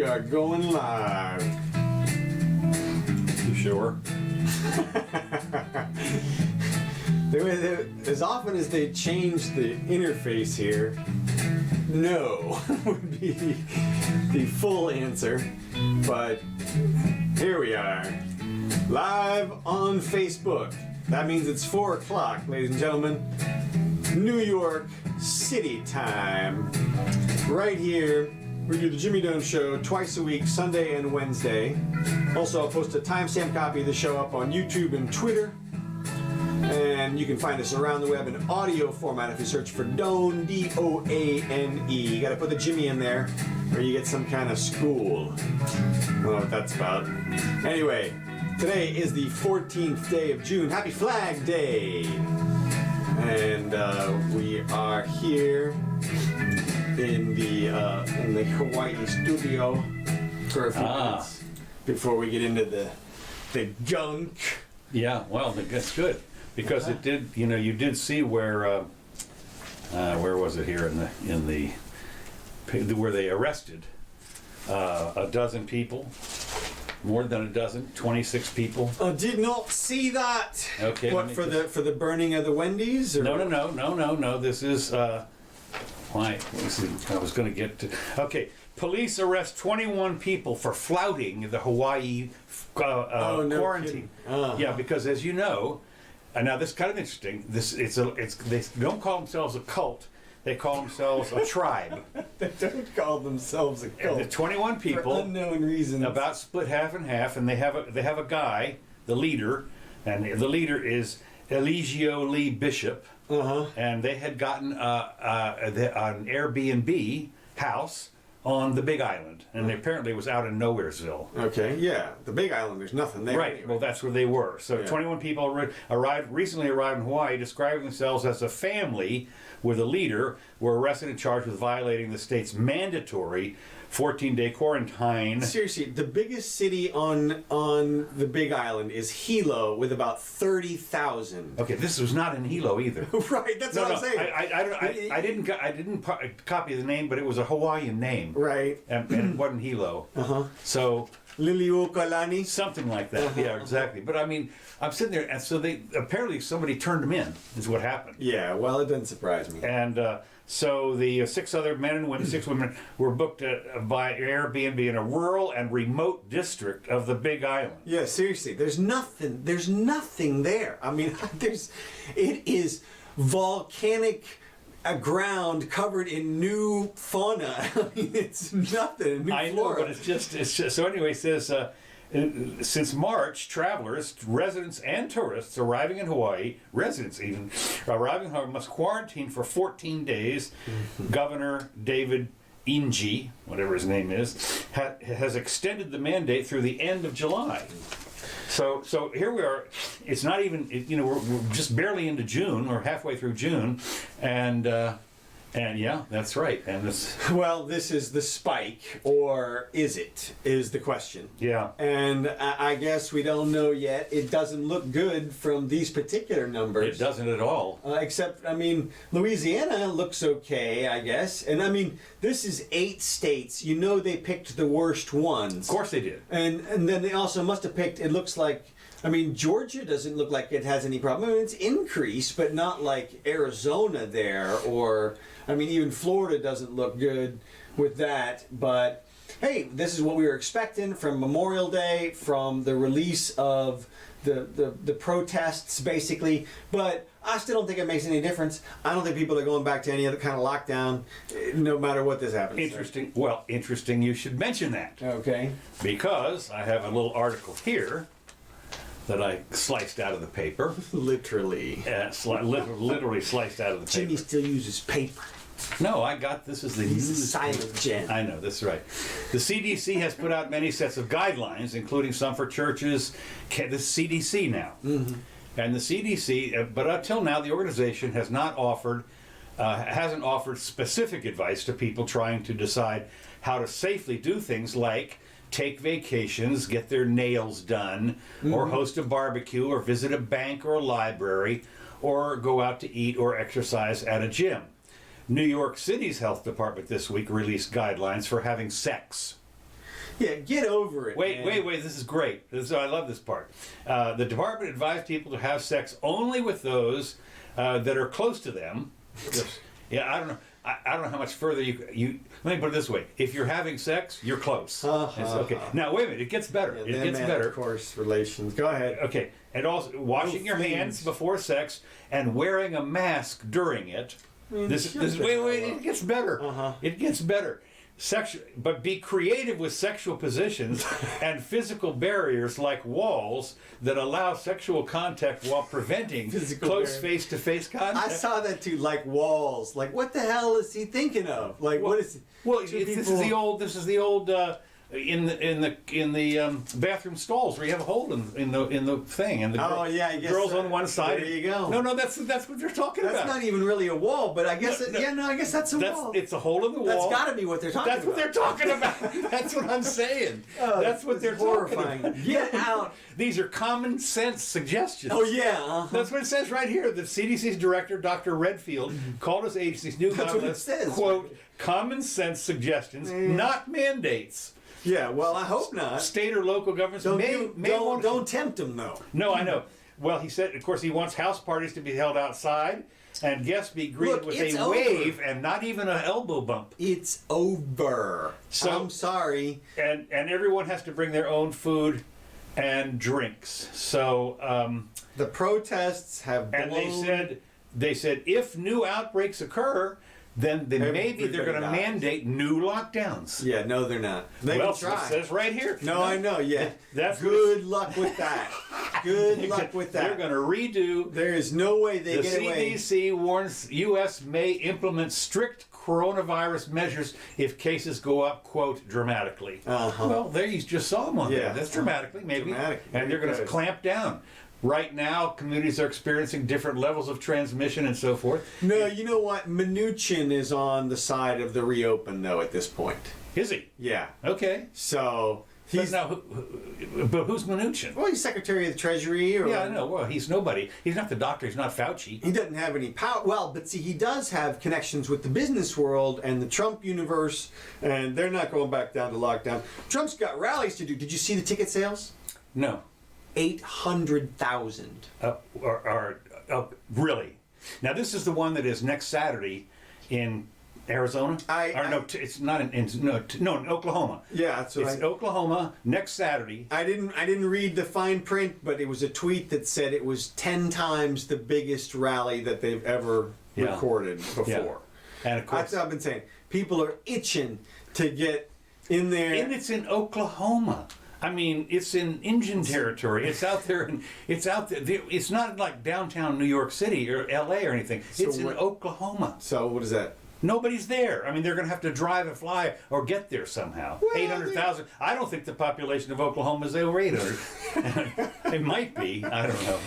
are going live. You sure? As often as they change the interface here, no would be the full answer. But here we are, live on Facebook. That means it's 4 o'clock, ladies and gentlemen. New York City time. Right here, we do the Jimmy Doane Show twice a week, Sunday and Wednesday. Also, I'll post a timestamp copy of the show up on YouTube and Twitter. And you can find us around the web in audio format if you search for Doane, D-O-A-N-E. You gotta put the Jimmy in there or you get some kind of school. I don't know what that's about. Anyway, today is the 14th day of June. Happy Flag Day! And we are here in the Hawaii studio for a few minutes before we get into the junk. Yeah, well, that's good because it did. You know, you did see where was it here in the where they arrested a dozen people. More than a dozen, 26 people. I did not see that. Okay. What for the burning of the Wendys? Or? No. This is why? I was going to get to. Okay, police arrest 21 people for flouting the Hawaii quarantine. Yeah, because as you know, now this is kind of interesting. They don't call themselves a cult. They call themselves a tribe. They don't call themselves a cult. And the 21 people, for unknown reasons, about split half and half, and they have a guy, the leader, and the leader is Eligio Lee Bishop, and they had gotten an Airbnb house on the Big Island, and apparently it was out in Nowheresville. Okay, yeah, the Big Island, there's nothing there. Right, anyway. well, that's where they were. So yeah. 21 people recently arrived in Hawaii, describing themselves as a family with a leader, were arrested and charged with violating the state's mandatory 14-day quarantine. Seriously, the biggest city on the Big Island is Hilo with about 30,000. Okay, this was not in Hilo either. Right, that's what I'm saying. I didn't copy the name, but it was a Hawaiian name. Right. And it wasn't Hilo. So Liliuokalani? something like that. Yeah, exactly. But I mean, I'm sitting there, and so apparently somebody turned them in, is what happened. Yeah, well, it doesn't surprise me. And so the 6 other men and women, 6 women, were booked by Airbnb in a rural and remote district of the Big Island. Yeah, seriously, there's nothing there. I mean, it is volcanic ground covered in new fauna. I mean, it's nothing. I know, but it's just. So anyway, it says since March, travelers, residents, and tourists arriving in Hawaii, residents even arriving in Hawaii, must quarantine for 14 days. Governor David Inji, whatever his name is, has extended the mandate through the end of July. So here we are. It's not even, we're just barely into June, or halfway through June, and yeah, that's right. And this. Well, this is the spike, or is it? Is the question. Yeah. And I guess we don't know yet. It doesn't look good from these particular numbers. It doesn't at all. Except, I mean, Louisiana looks okay, I guess. And I mean, this is 8 states. You know they picked the worst ones. Of course they did. And then they also must have picked, it looks like, I mean, Georgia doesn't look like it has any problem. I mean, it's increased, but not like Arizona there, or, I mean, even Florida doesn't look good with that. But, hey, this is what we were expecting from Memorial Day, from the release of the protests, basically. But I still don't think it makes any difference. I don't think people are going back to any other kind of lockdown, no matter what this happens. Interesting. Well, interesting you should mention that. Okay. Because I have a little article here that I sliced out of the paper. Literally. Literally sliced out of the paper. Jimmy still uses paper. No, I got this is the He's a news. silent gen. I know, that's right. The CDC has put out many sets of guidelines, including some for churches. The CDC now. Mm-hmm. And the CDC, but until now, the organization has not hasn't offered specific advice to people trying to decide how to safely do things like take vacations, get their nails done, or host a barbecue, or visit a bank or a library, or go out to eat or exercise at a gym. New York City's health department this week released guidelines for having sex. Yeah, get over it. Wait, man. wait, this is great. I love this part. The department advised people to have sex only with those that are close to them. Yeah, I don't know. I don't know how much further you. Let me put it this way: if you're having sex, you're close. It's okay. Now wait a minute. It gets better. Yeah, it gets better. Of course, relations. Go ahead. Okay, and also washing your hands before sex and wearing a mask during it. This wait, it gets better. It gets better. But be creative with sexual positions and physical barriers like walls that allow sexual contact while preventing close face-to-face contact. I saw that too, like walls. Like, what the hell is he thinking of? Like, what is? Well, this is the old. In the bathroom stalls where you have a hole in the thing, and the I guess girls on one side. There you go. No, that's what they're talking about. That's not even really a wall, but I guess I guess that's a wall. It's a hole in the wall. That's got to be what they're talking about. That's what they're talking about. That's what I'm saying. That's what they're horrifying. talking about. Get out. These are common sense suggestions. Oh yeah. That's what it says right here. The CDC's director, Dr. Redfield, called his agency's new guidelines, quote, common sense suggestions, not mandates. Yeah, well, I hope not. State or local governments don't tempt them though. No, I know. Well, he said, of course, he wants house parties to be held outside and guests be greeted with a wave and not even an elbow bump. It's over. So I'm sorry. And everyone has to bring their own food and drinks. So the protests have blown. And they said if new outbreaks occur, then maybe they're going to mandate new lockdowns. Yeah, no, they're not. They well, can try. It says right here. No, I know. Yeah, that's good luck with that. Good luck with that. They're going to redo. There is no way they get away. The CDC warns U.S. may implement strict coronavirus measures if cases go up, quote, dramatically. Well, there you just saw them on there. That's dramatically, maybe. And they're going to clamp down. Right now, communities are experiencing different levels of transmission and so forth. No, you know what? Mnuchin is on the side of the reopen, though, at this point. Is he? Yeah. Okay. So he's but who's Mnuchin? Well, he's Secretary of the Treasury. I know. Well, he's nobody. He's not the doctor. He's not Fauci. He doesn't have any power. Well, but see, he does have connections with the business world and the Trump universe, and they're not going back down to lockdown. Trump's got rallies to do. Did you see the ticket sales? No. 800,000. Really? Now this is the one that is next Saturday in Arizona. It's not in Oklahoma. Yeah, that's what it's Oklahoma next Saturday. I didn't read the fine print, but it was a tweet that said it was 10 times the biggest rally that they've ever recorded before. Yeah. And of course, that's what I've been saying. People are itching to get in there. And it's in Oklahoma. I mean, it's in Indian territory. It's out there. It's out there. It's not like downtown New York City or L.A. or anything. It's in Oklahoma. So what is that? Nobody's there. I mean, they're going to have to drive and fly or get there somehow. Well, 800,000. I don't think the population of Oklahoma is over 800. It might be. I don't know.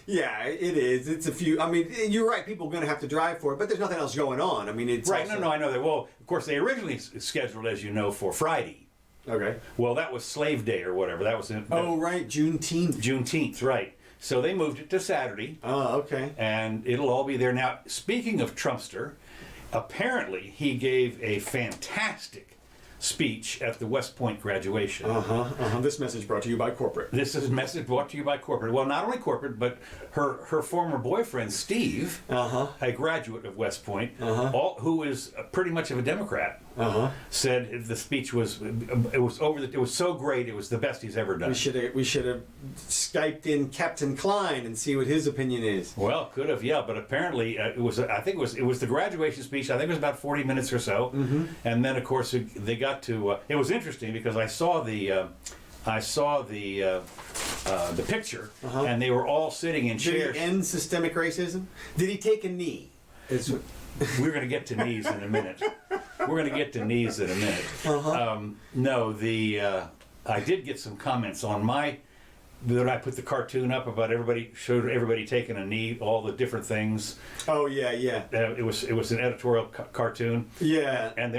Yeah, it is. It's a few. I mean, you're right. People are going to have to drive for it, but there's nothing else going on. I mean, it's right. No, I know that. Well, of course, they originally scheduled, as you know, for Friday. Okay. Well, that was Slave Day or whatever. That was right, Juneteenth. Juneteenth, right. So they moved it to Saturday. Oh, okay. And it'll all be there. Now, speaking of Trumpster, apparently he gave a fantastic speech at the West Point graduation. This message brought to you by corporate. This is a message brought to you by corporate. Well, not only corporate, but her former boyfriend, Steve, a graduate of West Point, who is pretty much of a Democrat, said the speech was so great, it was the best he's ever done. We should have Skyped in Captain Klein and see what his opinion is. Well, could have, yeah, but apparently it was the graduation speech. I think it was about 40 minutes or so, and then of course they got to. It was interesting because I saw the picture, and they were all sitting in chairs. Did he end systemic racism? Did he take a knee? We're going to get to knees in a minute. I did get some comments on that I put the cartoon up about showed everybody taking a knee, all the different things. Oh yeah. It was an editorial cartoon. Yeah. And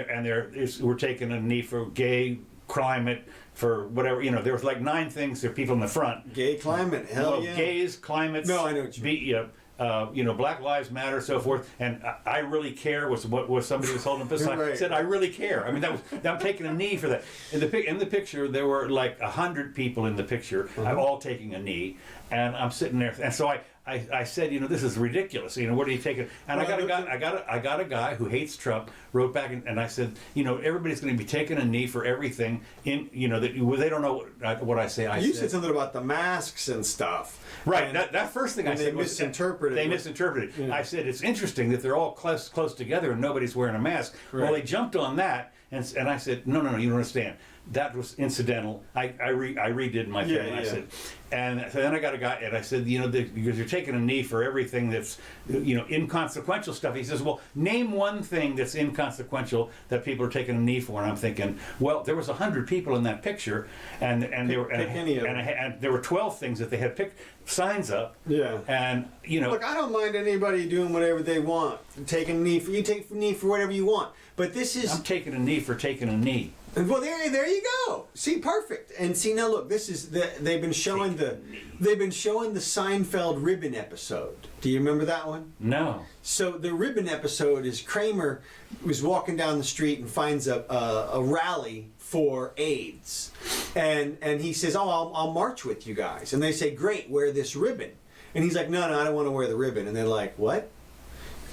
we're taking a knee for gay, climate, for whatever, there was like 9 things. There are people in the front. Gay, climate, hell yeah. Gays, climates. No, I know what you mean. Black Lives Matter, so forth, and I really care was what somebody was holding up this Right. I said, I really care. I mean, I'm taking a knee for that. In the picture, there were like 100 people in the picture, all taking a knee, and I'm sitting there, and so I said, this is ridiculous. What are you taking? And I got a guy who hates Trump wrote back and I said, everybody's going to be taking a knee for everything. They don't know what I say. You said something about the masks and stuff. Right. And that first thing I said was misinterpreted. They misinterpreted. Yeah. I said it's interesting that they're all close together and nobody's wearing a mask. Right. Well, they jumped on that and I said, no, you don't understand. That was incidental. I redid my thing. Yeah, I said, and so then I got a guy and I said, because you're taking a knee for everything that's, inconsequential stuff. He says, well, name one thing that's inconsequential that people are taking a knee for. And I'm thinking, well, there was 100 people in that picture, and there were and there were 12 things that they had picked signs up. Yeah. And look, I don't mind anybody doing whatever they want. Taking a knee for you take a knee for whatever you want. But this is I'm taking a knee for taking a knee. Well, there you go. See, perfect. And see now, look, this is they've been showing the Seinfeld ribbon episode. Do you remember that one? No. So the ribbon episode is Kramer was walking down the street and finds a rally for AIDS, and he says, "Oh, I'll march with you guys." And they say, "Great, wear this ribbon." And he's like, "No, I don't want to wear the ribbon." And they're like, "What?"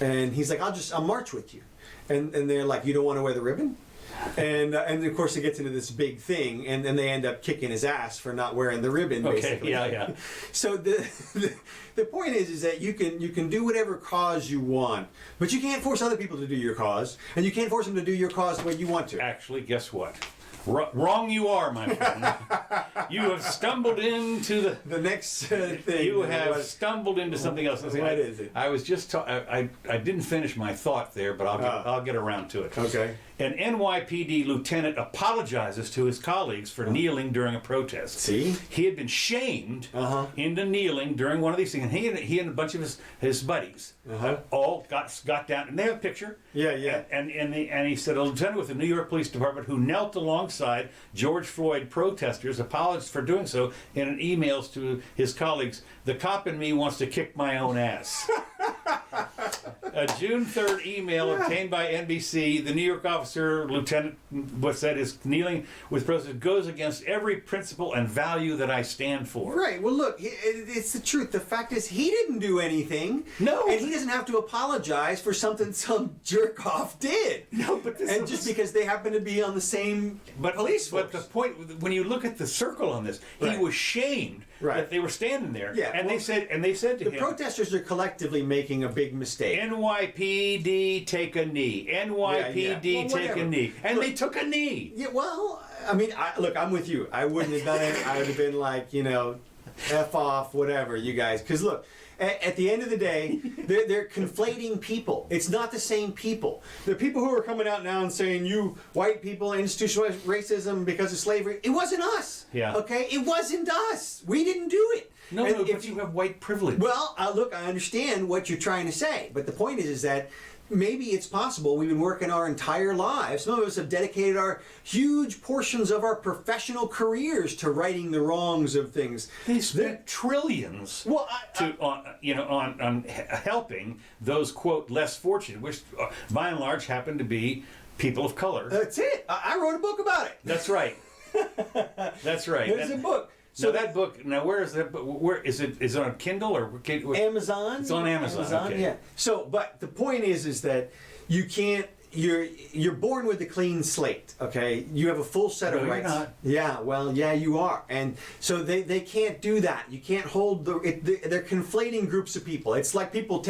And he's like, "I'll march with you." And they're like, "You don't want to wear the ribbon?" And of course it gets into this big thing, and then they end up kicking his ass for not wearing the ribbon. Basically. Yeah. So the point is that you can do whatever cause you want, but you can't force other people to do your cause, and you can't force them to do your cause the way you want to. Actually, guess what? Wrong you are, my friend. You have stumbled into the next thing. You have stumbled into something else. What is it? I was just I didn't finish my thought there, but I'll get around to it. Okay. An NYPD lieutenant apologizes to his colleagues for kneeling during a protest. See? He had been shamed into kneeling during one of these things. And he and a bunch of his buddies all got down. And they have a picture. Yeah. And he said, a lieutenant with the New York Police Department who knelt alongside George Floyd protesters apologized for doing so in an emails to his colleagues. The cop in me wants to kick my own ass. A June 3rd email obtained by NBC, the New York officer, Lieutenant, is kneeling with protesters, goes against every principle and value that I stand for. Right. Well, look, it's the truth. The fact is, he didn't do anything. No. And he doesn't have to apologize for something some jerk off did. No, but this just because they happen to be on the same police force. But the point, when you look at the circle on this, he was shamed that they were standing there. Yeah. And they said to him, the protesters are collectively making a big mistake. NYPD take a knee. NYPD take a knee. And they took a knee. Yeah, well, I mean, look, I'm with you. I wouldn't have done it. I would have been like, F off, whatever, you guys. Because look, at the end of the day, they're conflating people. It's not the same people. The people who are coming out now and saying, you white people institutionalized racism because of slavery, it wasn't us. Yeah. Okay? It wasn't us. We didn't do it. No, but you have white privilege. Well, look, I understand what you're trying to say, but the point is that maybe it's possible we've been working our entire lives. Some of us have dedicated our huge portions of our professional careers to righting the wrongs of things. They spent trillions on helping those, quote, less fortunate, which by and large happen to be people of color. That's it. I wrote a book about it. That's right. That's right. There's a book. So that book, now where is that? Where is it? Is it on Kindle or Amazon? It's on Amazon. Okay. Yeah. So, but the point is that you can't. You're born with a clean slate. Okay, you have a full set of rights. You're not. Yeah. Well, yeah, you are, and so they can't do that. You can't hold they're conflating groups of people. It's like people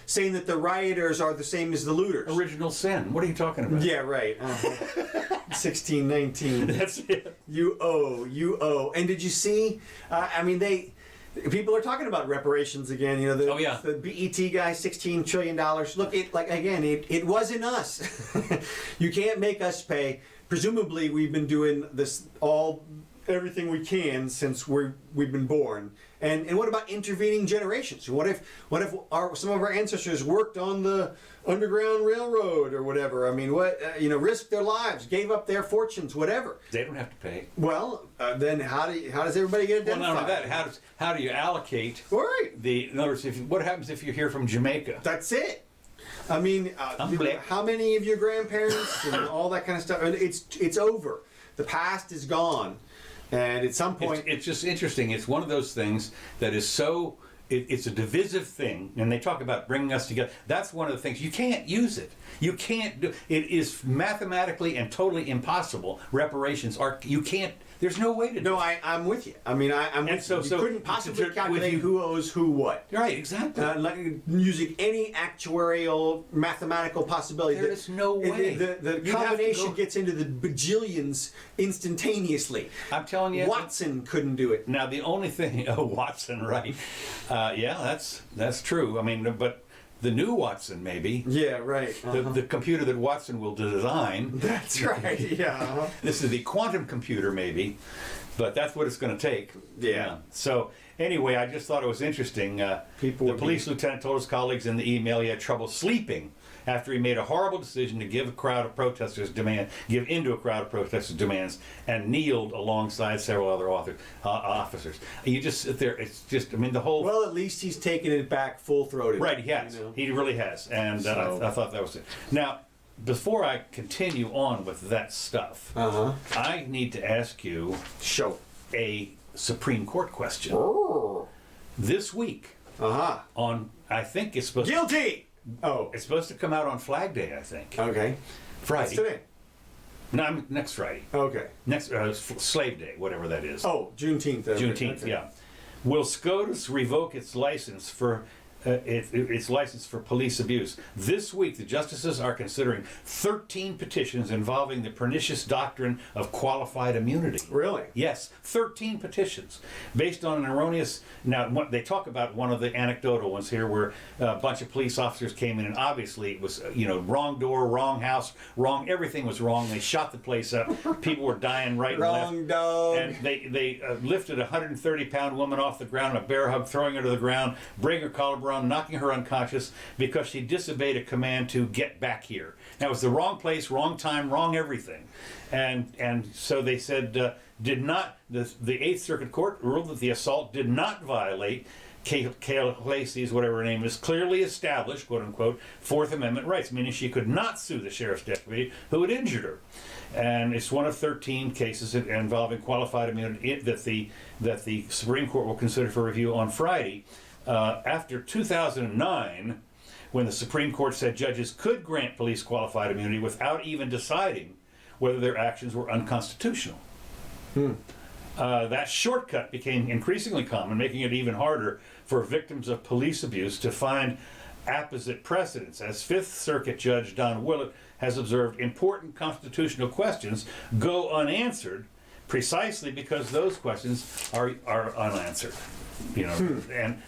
saying that the rioters are the same as the looters. Original sin. What are you talking about? Yeah. Right. 1619. That's it. You owe. And did you see? People are talking about reparations again. The BET guy, $16 trillion. Look, it wasn't us. You can't make us pay. Presumably, we've been doing this all everything we can since we've been born. And what about intervening generations? What if some of our ancestors worked on the Underground Railroad or whatever? I mean, risked their lives, gave up their fortunes, whatever. They don't have to pay. Well, then how does everybody get identified? Well, not only that, how do you allocate Right. in other words, what happens if you're here from Jamaica? That's it. I mean, how many of your grandparents and all that kind of stuff? And it's over. The past is gone. And at some point... It's just interesting. It's one of those things that is so... It's a divisive thing, and they talk about bringing us together. That's one of the things. You can't use it. You can't do... It is mathematically and totally impossible. Reparations are... You can't... There's no way to do it. No, I'm with you. I mean, I'm with you. You couldn't possibly calculate who owes who what. Right, exactly. Using any actuarial mathematical possibility. There is no way. The combination gets into the bajillions instantaneously. I'm telling you. Watson couldn't do it. Now, the only thing... Oh, Watson, right. Yeah, that's true. I mean, but... The new Watson, maybe. Yeah, right. The computer that Watson will design. That's right, yeah. This is the quantum computer, maybe, but that's what it's going to take. Yeah. So, anyway, I just thought it was interesting. The police lieutenant told his colleagues in the email he had trouble sleeping after he made a horrible decision to give in to a crowd of protesters' demands, and kneeled alongside several other officers. You just sit there. It's just, I mean, the whole. Well, at least he's taken it back full-throated. Right, he has. He really has, and I thought that was it. Now, before I continue on with that stuff, I need to ask you a Supreme Court question. This week, on I think it's supposed Guilty! It's supposed to come out on Flag Day, I think. Okay. Friday. What's today? No, next Friday. Okay. Next Slave Day, whatever that is. Oh, Juneteenth. Juneteenth, okay. Yeah. Will SCOTUS revoke its license for police abuse? This week, the justices are considering 13 petitions involving the pernicious doctrine of qualified immunity. Really? Yes, 13 petitions based on an erroneous. Now, they talk about one of the anecdotal ones here, where a bunch of police officers came in, and obviously it was wrong door, wrong house, wrong. Everything was wrong. They shot the place up. People were dying right and left. Wrong dog. And they lifted a 130-pound woman off the ground, a bear hug, throwing her to the ground, breaking her collarbone, knocking her unconscious because she disobeyed a command to get back here. That was the wrong place, wrong time, wrong everything. And so they said, the Eighth Circuit Court ruled that the assault did not violate Lacey's, whatever her name is, clearly established, quote unquote, Fourth Amendment rights, meaning she could not sue the sheriff's deputy who had injured her. And it's one of 13 cases involving qualified immunity that the Supreme Court will consider for review on Friday. After 2009, when the Supreme Court said judges could grant police qualified immunity without even deciding whether their actions were unconstitutional. That shortcut became increasingly common, making it even harder for victims of police abuse to find apposite precedents. As Fifth Circuit Judge Don Willett has observed, important constitutional questions go unanswered precisely because those questions are unanswered.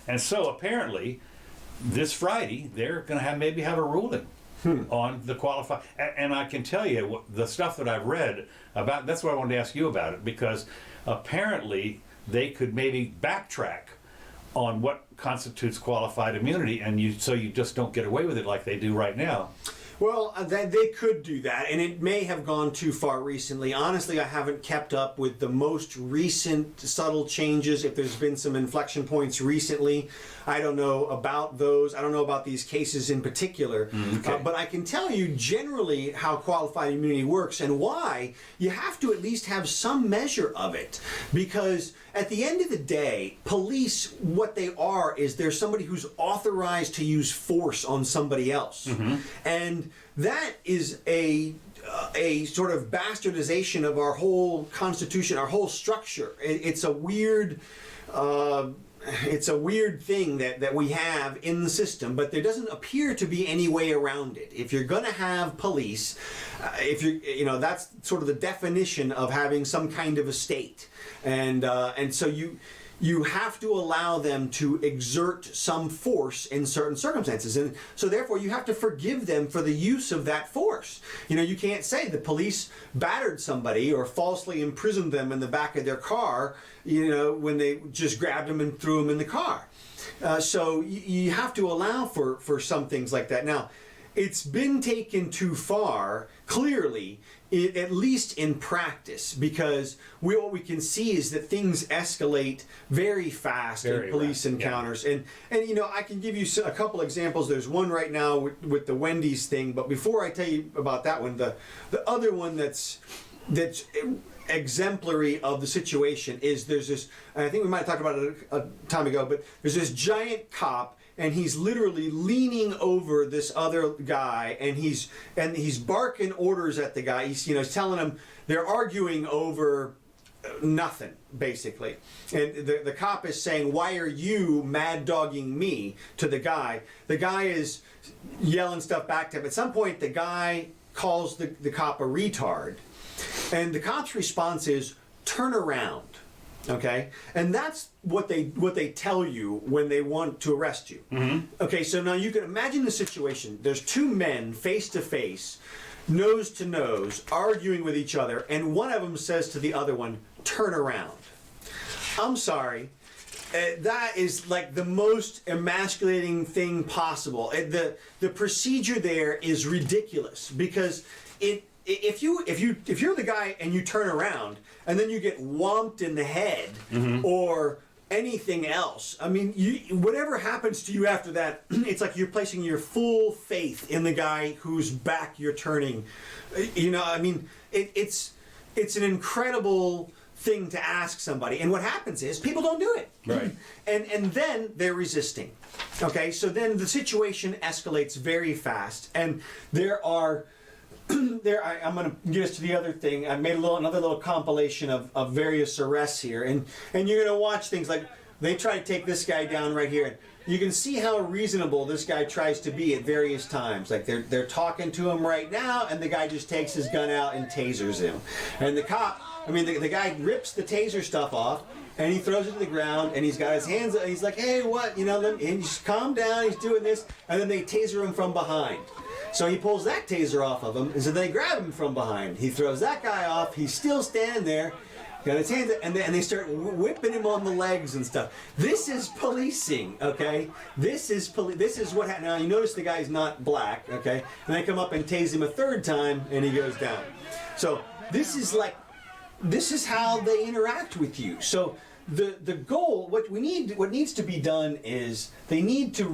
And so apparently this Friday they're going to maybe have a ruling on the qualified. And I can tell you the stuff that I've read about. That's why I wanted to ask you about it, because apparently they could maybe backtrack on what constitutes qualified immunity, and so you just don't get away with it like they do right now. Well, they could do that, and it may have gone too far recently. Honestly, I haven't kept up with the most recent subtle changes. If there's been some inflection points recently, I don't know about those. I don't know about these cases in particular. Okay. But I can tell you generally how qualified immunity works and why you have to at least have some measure of it. Because at the end of the day, police, what they are is they're somebody who's authorized to use force on somebody else. And that is a sort of bastardization of our whole Constitution, our whole structure. It's a weird thing that we have in the system, but there doesn't appear to be any way around it. If you're going to have police, that's sort of the definition of having some kind of a state, and so you have to allow them to exert some force in certain circumstances. And so therefore you have to forgive them for the use of that force. You know, you can't say the police battered somebody or falsely imprisoned them in the back of their car, you know, when they just grabbed them and threw them in the car. So you have to allow for some things like that. Now, it's been taken too far, clearly, at least in practice, because what we can see is that things escalate very fast in police encounters. Yeah. And you know, I can give you a couple examples. There's one right now with the Wendys thing, but before I tell you about that one, the other one that's exemplary of the situation is there's this, and I think we might have talked about it a time ago, but there's this giant cop, and he's literally leaning over this other guy, and he's barking orders at the guy. He's, you know, telling him, they're arguing over nothing, basically. And the cop is saying, "Why are you mad dogging me?" to the guy. The guy is yelling stuff back to him. At some point, the guy calls the cop a retard, and the cop's response is, "Turn around." Okay, and that's what they tell you when they want to arrest you. Mm-hmm. Okay, so now you can imagine the situation. There's two men face to face, nose to nose, arguing with each other, and one of them says to the other one, "Turn around." I'm sorry, that is like the most emasculating thing possible. The procedure there is ridiculous, because if you're the guy and you turn around and then you get whomped in the head, mm-hmm. or anything else, I mean, whatever happens to you after that, it's like you're placing your full faith in the guy whose back you're turning. You know, I mean, it's an incredible thing to ask somebody, and what happens is people don't do it, right? And then they're resisting. Okay, so then the situation escalates very fast, and there are. I'm going to get us to the other thing. I made another little compilation of various arrests here, and you're going to watch things like they try to take this guy down right here. You can see how reasonable this guy tries to be at various times. Like they're talking to him right now, and the guy just takes his gun out and tasers him. And the cop, I mean, the guy rips the taser stuff off, and he throws it to the ground, and he's got his hands up, and he's like, "Hey, what? You know," and he's calm down, he's doing this, and then they taser him from behind. So he pulls that taser off of him, and so they grab him from behind. He throws that guy off. He's still standing there, got his hands up, and they start whipping him on the legs and stuff. This is policing, okay? This is what happens. Now you notice the guy's not black, okay? And they come up and tase him a third time, and he goes down. So this is how they interact with you. So the goal, what needs to be done is they need to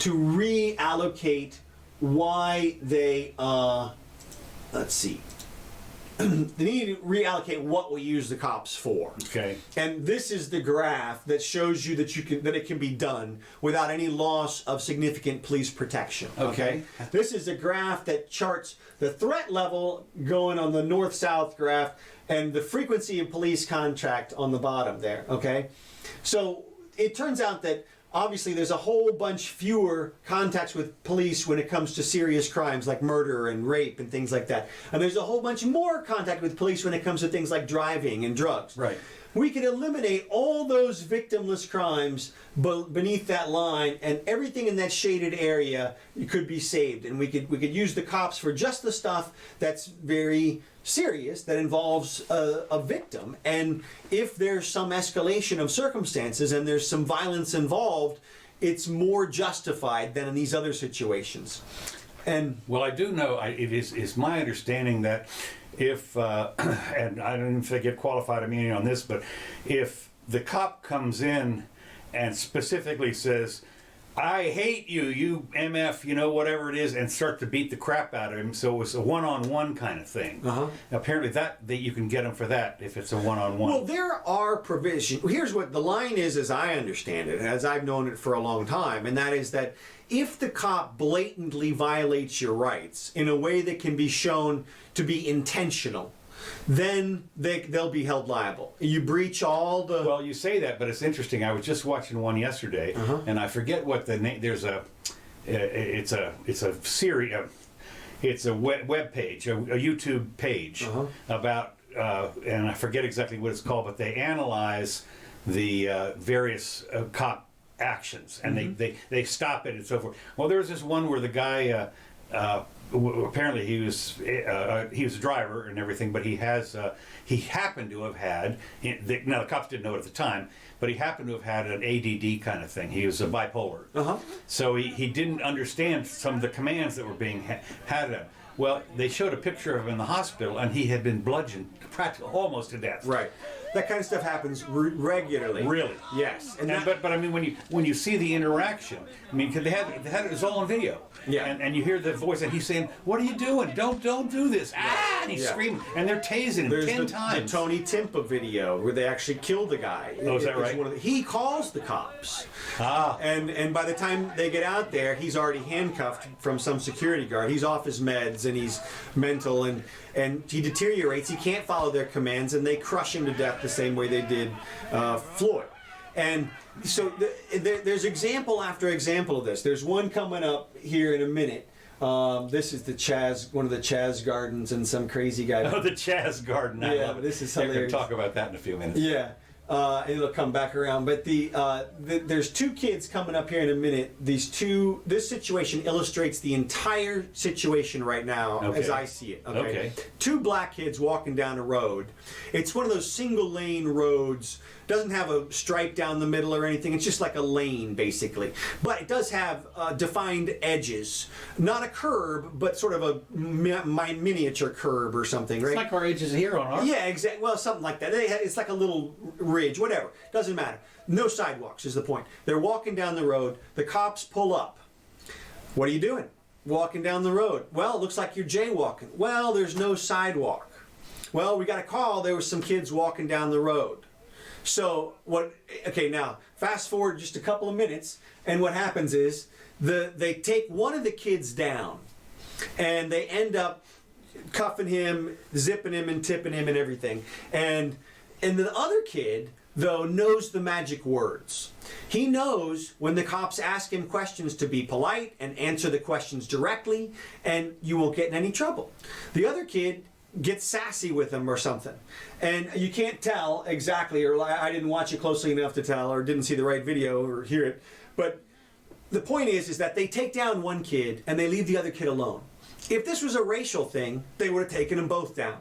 reallocate why they let's see. They need to reallocate what we use the cops for. Okay. And this is the graph that shows you that it can be done without any loss of significant police protection. Okay. This is a graph that charts the threat level going on the north-south graph and the frequency of police contact on the bottom there. Okay. So it turns out that obviously there's a whole bunch fewer contacts with police when it comes to serious crimes like murder and rape and things like that. And there's a whole bunch more contact with police when it comes to things like driving and drugs. Right. We could eliminate all those victimless crimes beneath that line, and everything in that shaded area could be saved. And we could use the cops for just the stuff that's very serious, that involves a victim. And if there's some escalation of circumstances and there's some violence involved, it's more justified than in these other situations. And well, I do know, it is my understanding that if, and I don't know if they get qualified immunity on this, but if the cop comes in and specifically says, "I hate you, you MF," you know, whatever it is, and start to beat the crap out of him, so it's a one-on-one kind of thing. Uh-huh. Apparently that you can get him for that if it's a one-on-one. Well, there are provisions. Here's what the line is, as I understand it, as I've known it for a long time, and that is that if the cop blatantly violates your rights in a way that can be shown to be intentional, then they'll be held liable. You breach all the... Well, you say that, but it's interesting. I was just watching one yesterday, uh-huh. and I forget what the name... There's it's a series, it's a web page, a YouTube page, uh-huh. about and I forget exactly what it's called, but they analyze the various cop actions, and they stop it and so forth. Well, there was this one where the guy, apparently he was a driver and everything, but he happened to have had, now the cops didn't know it at the time, but he happened to have had an ADD kind of thing. He was a bipolar. So he didn't understand some of the commands that were being had at him. Well, they showed a picture of him in the hospital, and he had been bludgeoned practically almost to death. Right. That kind of stuff happens regularly. Really? Yes. And but I mean, when you see the interaction, I mean, 'cause they had it was all on video. Yeah. And you hear the voice, and he's saying, "What are you doing? Don't do this!" Ah! And he's screaming, and they're tasing him 10 times. The Tony Timpa video where they actually killed the guy. Oh, is that right? He calls the cops. Ah. And by the time they get out there, he's already handcuffed from some security guard. He's off his meds, and he's mental, and he deteriorates. He can't follow their commands, and they crush him to death the same way they did Floyd. And so there's example after example of this. There's one coming up here in a minute. This is the CHAZ, one of the CHAZ gardens, and some crazy guy. Oh, the CHAZ garden. Yeah, this is hilarious. We're going to talk about that in a few minutes. Yeah. And it'll come back around. But there's two kids coming up here in a minute. This situation illustrates the entire situation right now as I see it. Okay. Two black kids walking down a road. It's one of those single lane roads. Doesn't have a stripe down the middle or anything. It's just like a lane, basically. But it does have defined edges. Not a curb, but sort of a miniature curb or something, right? It's like our edges here on our... Yeah, exactly. Well, something like that. It's like a little ridge, whatever. Doesn't matter. No sidewalks is the point. They're walking down the road. The cops pull up. What are you doing? Walking down the road. Well, it looks like you're jaywalking. Well, there's no sidewalk. Well, we got a call. There were some kids walking down the road. So okay, now fast forward just a couple of minutes, and what happens is they take one of the kids down, and they end up cuffing him, zipping him, and tipping him, and everything. And the other kid, though, knows the magic words. He knows when the cops ask him questions to be polite and answer the questions directly, and you won't get in any trouble. The other kid gets sassy with him or something, and you can't tell exactly, or I didn't watch it closely enough to tell, or didn't see the right video or hear it, but the point is that they take down one kid and they leave the other kid alone. If this was a racial thing, they would have taken them both down.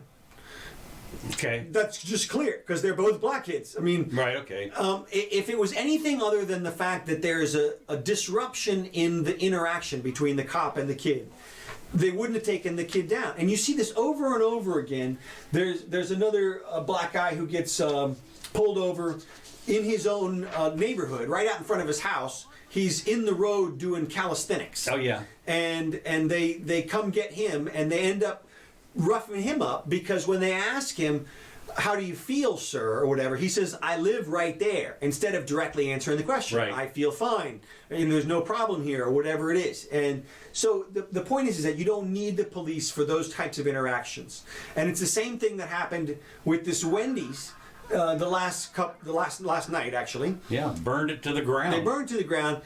Okay. That's just clear, because they're both black kids. I mean, right, okay. If it was anything other than the fact that there is a disruption in the interaction between the cop and the kid, they wouldn't have taken the kid down. And you see this over and over again. There's another black guy who gets pulled over in his own neighborhood, right out in front of his house. He's in the road doing calisthenics. Oh, yeah. And they come get him, and they end up roughing him up, because when they ask him, "How do you feel, sir?" or whatever, he says, "I live right there," instead of directly answering the question. Right. "I feel fine. There's no problem here," or whatever it is. And so the point is that you don't need the police for those types of interactions. And it's the same thing that happened with this Wendys last night, actually. Yeah, burned it to the ground. They burned to the ground.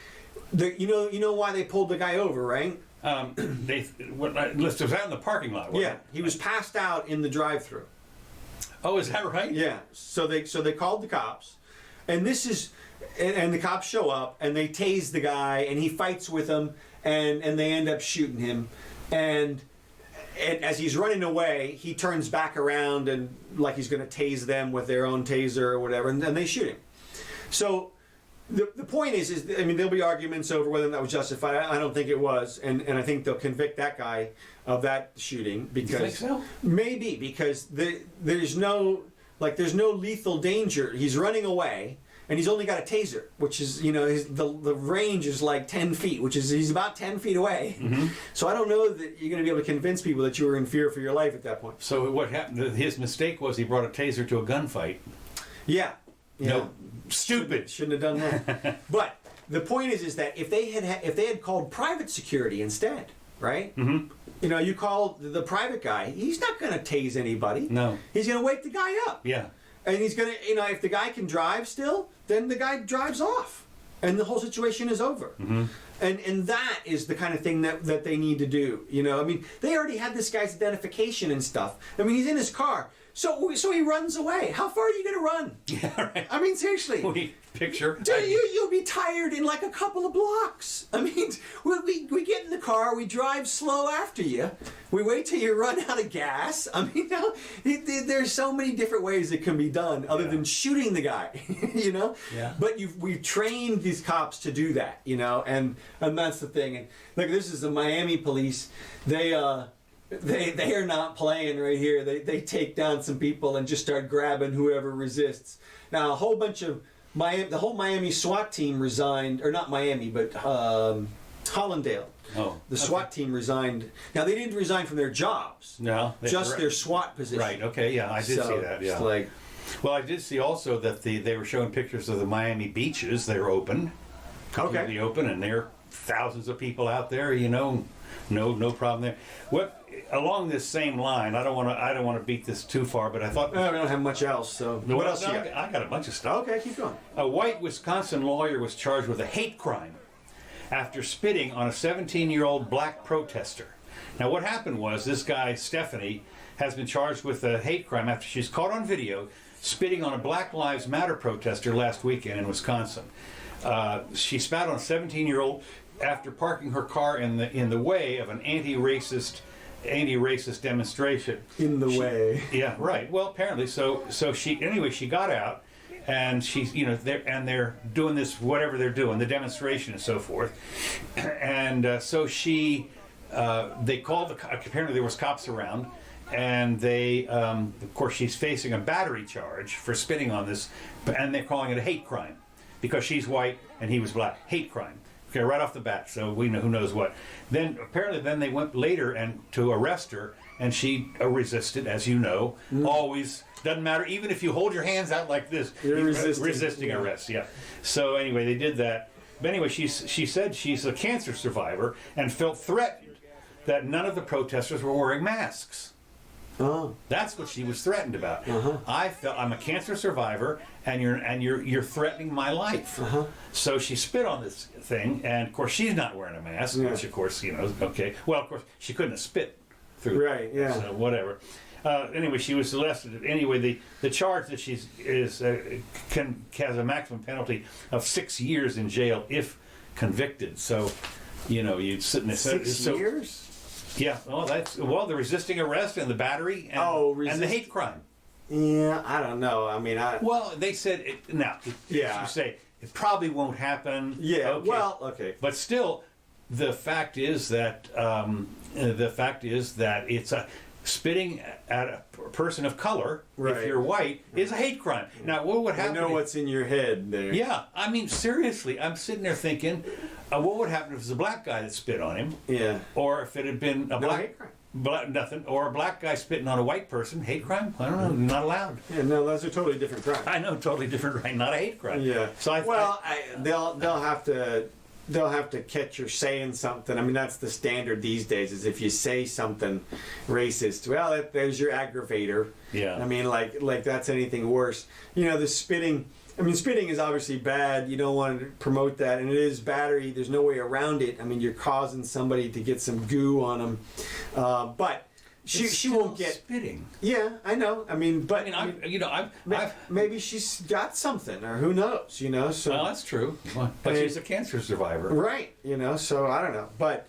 You know why they pulled the guy over, right? It was out in the parking lot. Wasn't it? He was passed out in the drive-thru. Oh, is that right? Yeah. So they called the cops, and the cops show up and they tase the guy, and he fights with them, and they end up shooting him, and as he's running away, he turns back around and like he's going to tase them with their own taser or whatever, and they shoot him. So the point is I mean, there'll be arguments over whether that was justified. I don't think it was, and I think they'll convict that guy of that shooting, because you think so? Maybe because there's no lethal danger. He's running away, and he's only got a taser, which is, the range is like 10 feet, which is he's about 10 feet away. Mm-hmm. So I don't know that you're going to be able to convince people that you were in fear for your life at that point. So what happened? His mistake was he brought a taser to a gunfight. Yeah. No, stupid. Shouldn't have done that. But the point is that if they had called private security instead, right? Mm-hmm. You call the private guy. He's not going to tase anybody. No. He's going to wake the guy up. Yeah. And he's going to, if the guy can drive still, then the guy drives off, and the whole situation is over. Mm-hmm. And that is the kind of thing that they need to do. I mean, they already had this guy's identification and stuff. I mean, he's in his car. So he runs away. How far are you gonna run? Yeah, right. I mean, seriously. Picture. You'll be tired in like a couple of blocks. I mean, we get in the car, we drive slow after you. We wait till you run out of gas. I mean, there's so many different ways it can be done other than shooting the guy, you know? Yeah. But we've trained these cops to do that, you know? And that's the thing. And look, this is the Miami police. They are not playing right here. They take down some people and just start grabbing whoever resists. Now, a whole bunch of the whole Miami SWAT team resigned, or not Miami, but Hollandale. Oh, the SWAT team resigned. Now, they didn't resign from their jobs. No. Just their SWAT position. Right, okay, yeah, I did see that, yeah. Like, well, I did see also that they were showing pictures of the Miami beaches. They're open. Completely open, and there are thousands of people out there, you know. No problem there. Along this same line, I don't want to beat this too far, but I thought we don't have much else. So what else you got? I got a bunch of stuff. Okay, keep going. A white Wisconsin lawyer was charged with a hate crime after spitting on a 17-year-old black protester. Now, what happened was this guy Stephanie has been charged with a hate crime after she's caught on video spitting on a Black Lives Matter protester last weekend in Wisconsin. She spat on a 17-year-old after parking her car in the way of an anti-racist demonstration. In the way. Yeah, right. Well, apparently, so she got out, and she's, you know, they're doing this, whatever they're doing, the demonstration and so forth, and so they called apparently there was cops around, and they, of course, she's facing a battery charge for spitting on this, and they're calling it a hate crime because she's white and he was black. Hate crime. Okay, right off the bat, so we know who knows what. Then apparently, they went later and to arrest her, and she resisted, as you know. Always doesn't matter, even if you hold your hands out like this. You're resisting arrest. Yeah. So anyway, they did that. But anyway, she said she's a cancer survivor and felt threatened that none of the protesters were wearing masks. Oh. That's what she was threatened about. Uh-huh. I felt I'm a cancer survivor, and you're threatening my life. Uh-huh. So she spit on this thing, and of course she's not wearing a mask, which of course, you know, okay. Well, of course she couldn't have spit through. Right. Yeah. So whatever. Anyway, she was arrested. Anyway, the charge that has a maximum penalty of 6 years in jail if convicted. So, you know, you'd sit in 6 years. Yeah, the resisting arrest and the battery and the hate crime. Yeah, I don't know. I mean, well, they said you say it probably won't happen. Yeah. Okay. Well, okay. But still, the fact is that it's a spitting at a person of color, right, if you're white, is a hate crime. Now, what would happen? I know what's in your head there. Yeah, I mean, seriously, I'm sitting there thinking, what would happen if it was a black guy that spit on him? Yeah. Or if it had been a hate crime. Nothing. Or a black guy spitting on a white person, hate crime? I don't know, not allowed. Yeah, no, those are totally different crimes. I know, totally different, right? Not a hate crime. Yeah. So they'll have to catch you saying something. I mean, that's the standard these days, is if you say something racist, well, there's your aggravator. Yeah. I mean, like that's anything worse. You know, the spitting. I mean, spitting is obviously bad. You don't want to promote that, and it is battery. There's no way around it. I mean, you're causing somebody to get some goo on them, but she won't get spitting. Yeah, I know. I mean, but maybe she's got something, or who knows? You know, so well, that's true. But she's a cancer survivor, right? You know, so I don't know. But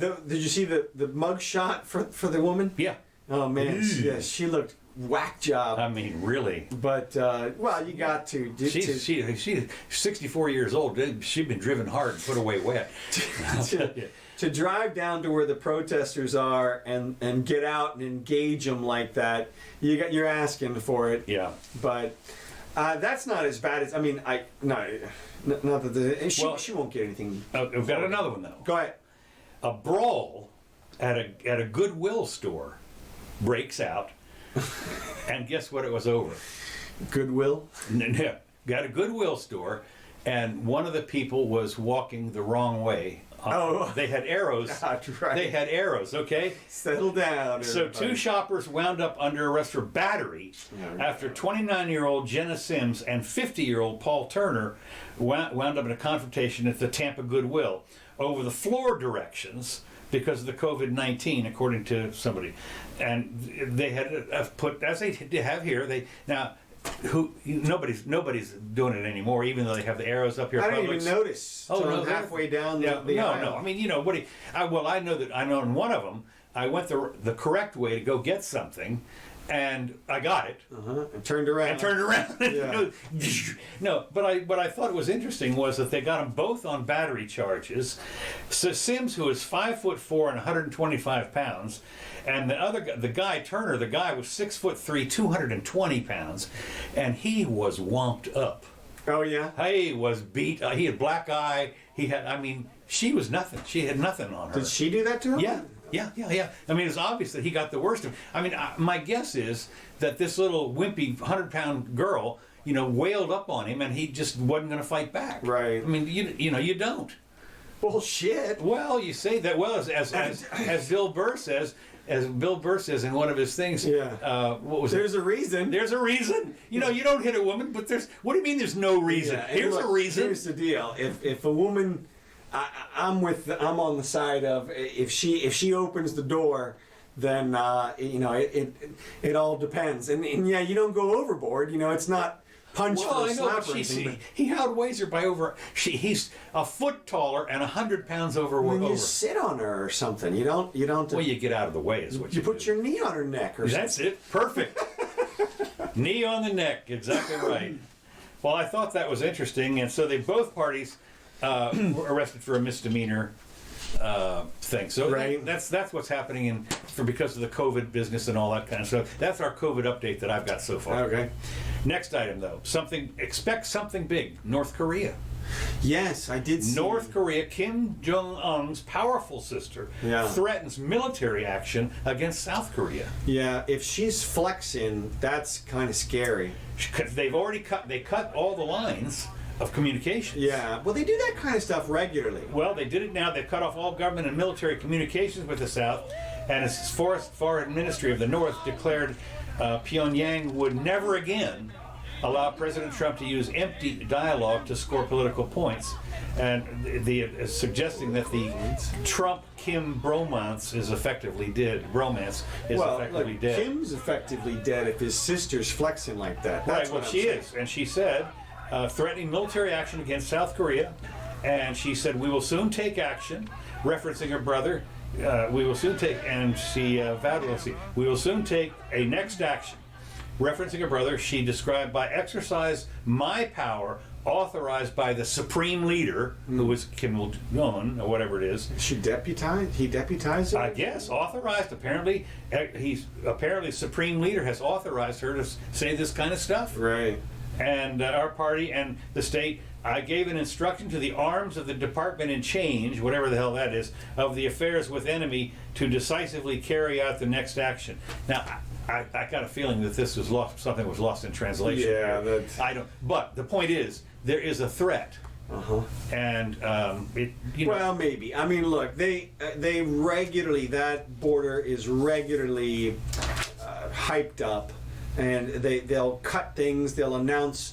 did you see the mug shot for the woman? Yeah. Oh man, yes, she looked whack job. I mean, really. But well, you got to. She's 64 years old. She's been driven hard and put away wet. To drive down to where the protesters are and get out and engage them like that, you're asking for it. Yeah. But that's not as bad as not that she won't get anything. We've got another one though. Go ahead. A brawl at a Goodwill store breaks out, and guess what? It was over. Goodwill. Yeah. Got a Goodwill store, and one of the people was walking the wrong way. They had arrows. God, right. They had arrows, okay? Settle down, everybody. So 2 shoppers wound up under arrest for battery after 29-year-old Jenna Sims and 50-year-old Paul Turner wound up in a confrontation at the Tampa Goodwill over the floor directions because of the COVID-19, according to somebody. And they had put, as they have here, nobody's doing it anymore, even though they have the arrows up here. I didn't even notice. Oh, so no, I'm halfway down the aisle. No. I mean, you know, I know in one of them, I went the correct way to go get something, and I got it. And turned around. Yeah. No, but I thought it was interesting was that they got them both on battery charges. So Sims, who is 5'4" and 125 pounds, and the guy Turner, the guy was 6'3", 220 pounds, and he was womped up. Oh yeah. He was beat. He had black eye. She was nothing. She had nothing on her. Did she do that to him? Yeah. I mean, it's obvious that he got the worst of it. I mean, my guess is that this little wimpy 100-pound girl, you know, wailed up on him, and he just wasn't going to fight back. Right. I mean, you don't. Well, shit. Well, you say that. Well, as Bill Burr says. As Bill Burr says in one of his things, what was There's a reason. There's a reason. You know, you don't hit a woman, but what do you mean there's no reason? Yeah, Here's a reason. Here's the deal. If a woman, I'm on the side of if she opens the door, then you know it all depends. And yeah, you don't go overboard. You know, it's not punch for a slap or anything. He outweighs her by over. He's a foot taller and 100 pounds over. When you sit on her or something, you don't. Well, you get out of the way is what you put do. your knee on her neck or something. That's it. Perfect. Knee on the neck. Exactly right. Well, I thought that was interesting, and so both parties were arrested for a misdemeanor thing. So right. That's what's happening because of the COVID business and all that kind of stuff. That's our COVID update that I've got so far. Okay. Next item, though, expect something big. North Korea. Yes, I did see. North Korea, Kim Jong-un's powerful sister, threatens military action against South Korea. Yeah, if she's flexing, that's kind of scary. They've already cut all the lines of communications. Yeah, well, they do that kind of stuff regularly. Well, they did it now. They've cut off all government and military communications with the South, and its Foreign Ministry of the North declared Pyongyang would never again allow President Trump to use empty dialogue to score political points, and suggesting that the Trump-Kim bromance is effectively dead. Dead. Kim's effectively dead if his sister's flexing like that. That's right. Well, she is, and she said, threatening military action against South Korea, and she said, "We will soon take action," referencing her brother. We will soon take, and she vowed, we will soon take a next action. Referencing her brother, she described by exercise my power authorized by the supreme leader, who is Kim Il-jung, or whatever it is. He deputized her? I guess, authorized. Apparently, supreme leader has authorized her to say this kind of stuff. Right. And our party and the state, I gave an instruction to the arms of the department in change, whatever the hell that is, of the affairs with enemy to decisively carry out the next action. Now, I got a feeling that this was lost. Something was lost in translation. Yeah, that's. I don't. But the point is, there is a threat. And Well, maybe. I mean, look, they regularly, that border is regularly hyped up, and they'll cut things. They'll announce.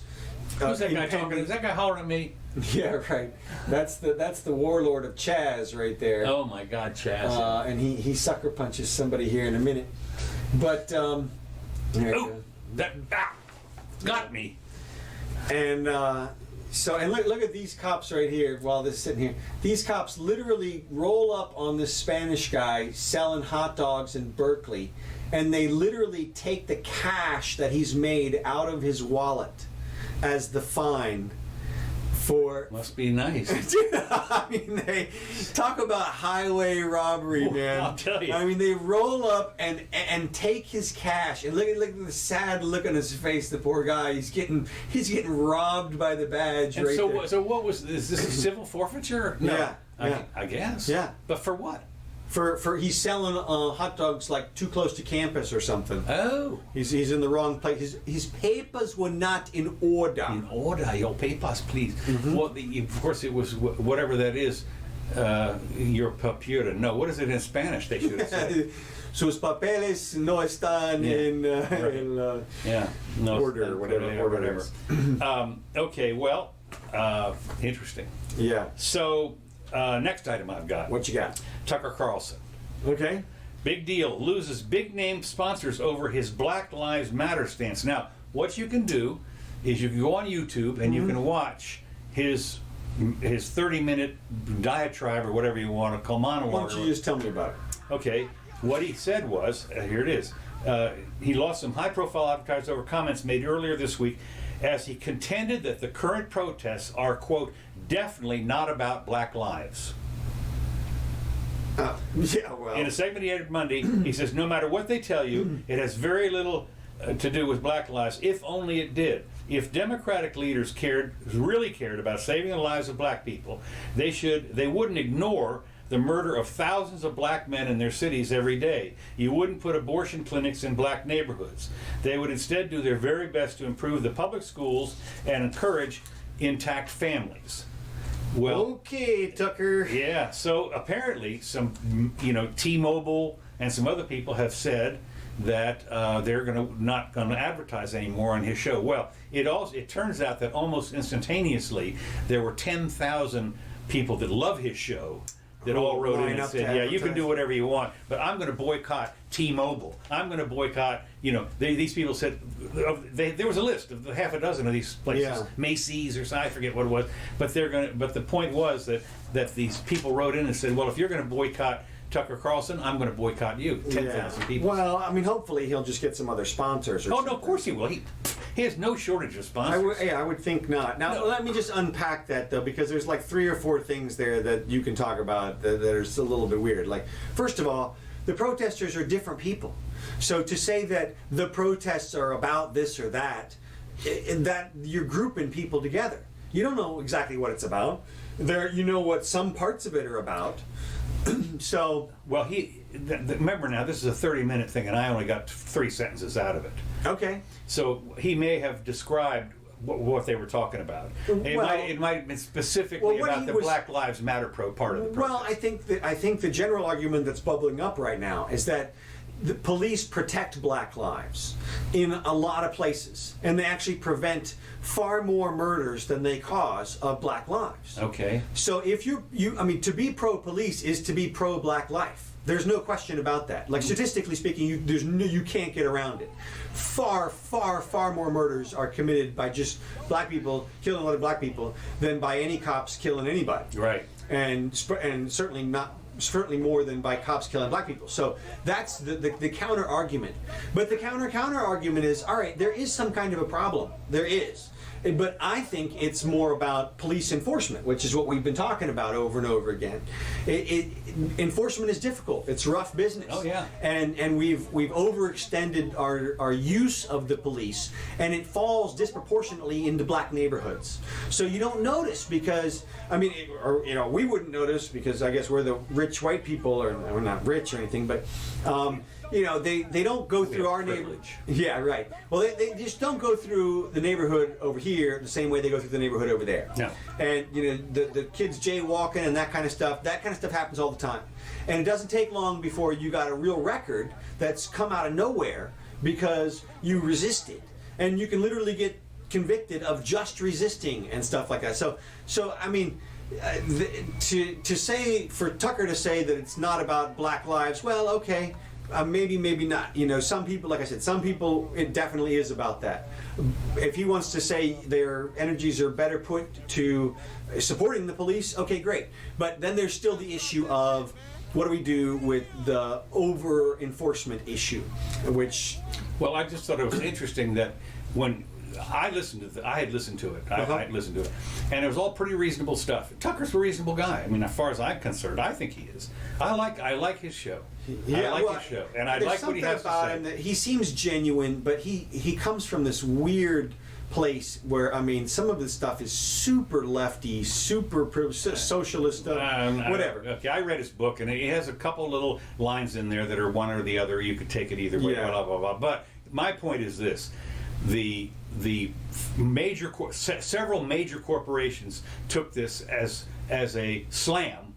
Who's that guy talking? Is that guy hollering at me? Yeah, right. That's the warlord of CHAZ right there. Oh my God, CHAZ. And he sucker punches somebody here in a minute. But that got me. And look at these cops right here. While this is sitting here, these cops literally roll up on this Spanish guy selling hot dogs in Berkeley, and they literally take the cash that he's made out of his wallet as the fine. Must be nice. I mean, they talk about highway robbery, man. I'll tell you. I mean, they roll up and take his cash, and look at the sad look on his face. The poor guy, he's getting robbed by the badge. And right so, there. so what was is this a civil forfeiture? No. Yeah. I guess. Yeah. But for what? For he's selling hot dogs like too close to campus or something. Oh. He's in the wrong place. His papers were not in order. In order, your papers, please. Well, of course, it was whatever that is. Your papier. No, what is it in Spanish? They should have said. Sus papeles no están in no, order, whatever. Okay, well, interesting. Yeah. So, Next item I've got. What you got? Tucker Carlson. Okay. Big deal. Loses big name sponsors over his Black Lives Matter stance. Now, what you can do is you can go on YouTube and you can watch his 30-minute diatribe or whatever you want to call monologue. Why don't you just tell me about it? Okay. What he said was, here it is. He lost some high-profile advertisers over comments made earlier this week as he contended that the current protests are, quote, definitely not about black lives. Yeah, well. In a segment he had Monday, he says, no matter what they tell you, it has very little to do with black lives, if only it did. If Democratic leaders really cared about saving the lives of black people, they wouldn't ignore the murder of thousands of black men in their cities every day. You wouldn't put abortion clinics in black neighborhoods. They would instead do their very best to improve the public schools and encourage intact families. Well, okay, Tucker. yeah, so apparently some, T-Mobile and some other people have said that they're not going to advertise anymore on his show. Well, it turns out that almost instantaneously there were 10,000 people that love his show that all wrote in and said, yeah, you can do whatever you want, but I'm going to boycott T-Mobile. I'm going to boycott, these people said, there was a list of half a dozen of these places, Yeah. Macy's or something, I forget what it was, but the point was that these people wrote in and said, well, if you're going to boycott Tucker Carlson, I'm going to boycott you. 10,000 people. Well, I mean, hopefully he'll just get some other sponsors. Or Oh, no, of course he will. He has no shortage of sponsors. I would think not. Now, No. let me just unpack that, though, because there's like 3 or 4 things there that you can talk about that are a little bit weird. Like, first of all, the protesters are different people. So to say that the protests are about this or that, that you're grouping people together. You don't know exactly what it's about. You know what some parts of it are about. So, well, remember now, this is a 30-minute thing, and I only got 3 sentences out of it. okay. So he may have described what they were talking about. It might have been specifically about the Black Lives Matter part of the protest. Well, I think the general argument that's bubbling up right now is that the police protect black lives in a lot of places, and they actually prevent far more murders than they cause of black lives. Okay. So if to be pro-police is to be pro-black life. There's no question about that. Like, statistically speaking, you can't get around it. Far, far, far more murders are committed by just black people killing other black people than by any cops killing anybody. Right. And certainly more than by cops killing black people. So that's the counter argument. But the counter argument is, all right, there is some kind of a problem. There is. But I think it's more about police enforcement, which is what we've been talking about over and over again. Enforcement is difficult. It's rough business. Oh, yeah. And we've overextended our use of the police, and it falls disproportionately into black neighborhoods. So you don't notice because, we wouldn't notice because I guess we're the rich white people, or we're not rich or anything, but they don't go through our neighborhood. Yeah, right. Well, they just don't go through the neighborhood over here the same way they go through the neighborhood over there. No. And the kids jaywalking and that kind of stuff happens all the time. And it doesn't take long before you got a real record that's come out of nowhere because you resisted. And you can literally get convicted of just resisting and stuff like that. So I mean, to say, for Tucker to say that it's not about black lives, well, okay, maybe not. Some people, like I said, it definitely is about that. If he wants to say their energies are better put to supporting the police, okay, great. But then there's still the issue of what do we do with the over enforcement issue, which. Well, I just thought it was interesting that when I had listened to it. I listened to it, and it was all pretty reasonable stuff. Tucker's a reasonable guy. I mean, as far as I'm concerned, I think he is. I like his show. Yeah, I like his show, and I like what he has to say. Him that he seems genuine, but he comes from this weird place where, some of his stuff is super lefty, super socialist stuff, whatever. Okay, I read his book, and he has a couple little lines in there that are one or the other. You could take it either way, blah, blah, blah. But my point is this. Several major corporations took this as a slam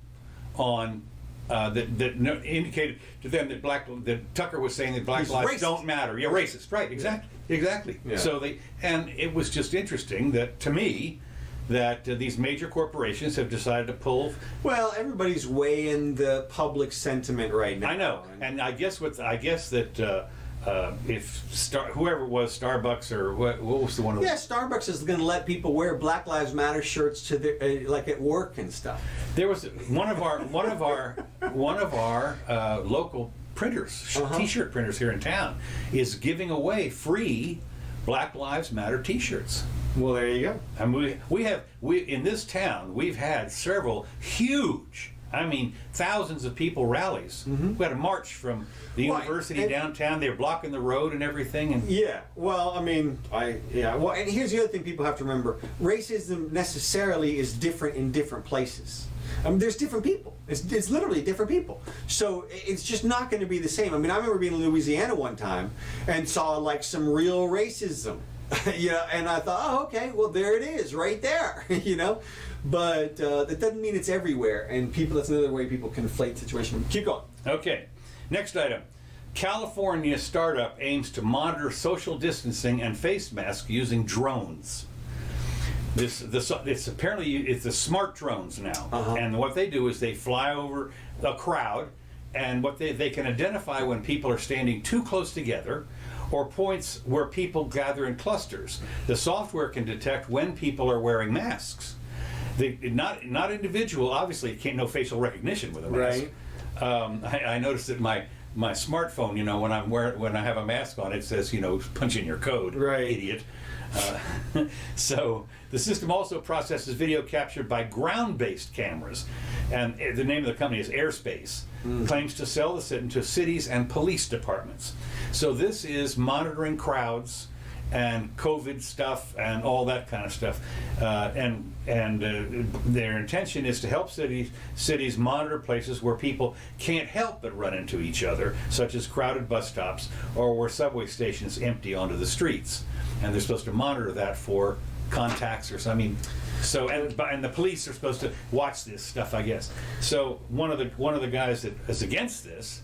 on that indicated to them that Tucker was saying that black lives don't matter. Yeah, racist. Right. Exactly. Yeah. So and it was just interesting that, to me, that these major corporations have decided to pull. Well, everybody's weighing the public sentiment right now. I know, and I guess that if whoever it was, Starbucks or what was the one? Yeah, Starbucks is going to let people wear Black Lives Matter shirts to their like at work and stuff. There was one of our local printers, T-shirt printers here in town, is giving away free Black Lives Matter T-shirts. Well, there you go. And we in this town we've had several huge, I mean, thousands of people rallies. We had a march from the university downtown. They were blocking the road and everything. And yeah, well, I mean, well, and here's the other thing people have to remember: racism necessarily is different in different places. I mean, there's different people. It's literally different people. So it's just not going to be the same. I mean, I remember being in Louisiana one time and saw like some real racism. And I thought, oh, okay, well, there it is, right there, But that doesn't mean it's everywhere. And that's another way people conflate situations. Keep going. Okay, next item. California startup aims to monitor social distancing and face masks using drones. It's apparently the smart drones now, and what they do is they fly over a crowd, and what they can identify when people are standing too close together, or points where people gather in clusters. The software can detect when people are wearing masks. Not individual. Obviously, it can't no facial recognition with a mask. Right. I noticed that my smartphone, when I have a mask on, it says, punch in your code, right, idiot. So the system also processes video captured by ground-based cameras, and the name of the company is Airspace. Claims to sell the system to cities and police departments. So this is monitoring crowds and COVID stuff and all that kind of stuff, and their intention is to help cities monitor places where people can't help but run into each other, such as crowded bus stops or where subway stations empty onto the streets, and they're supposed to monitor that for contacts or something. So and the police are supposed to watch this stuff, I guess. So one of the guys that is against this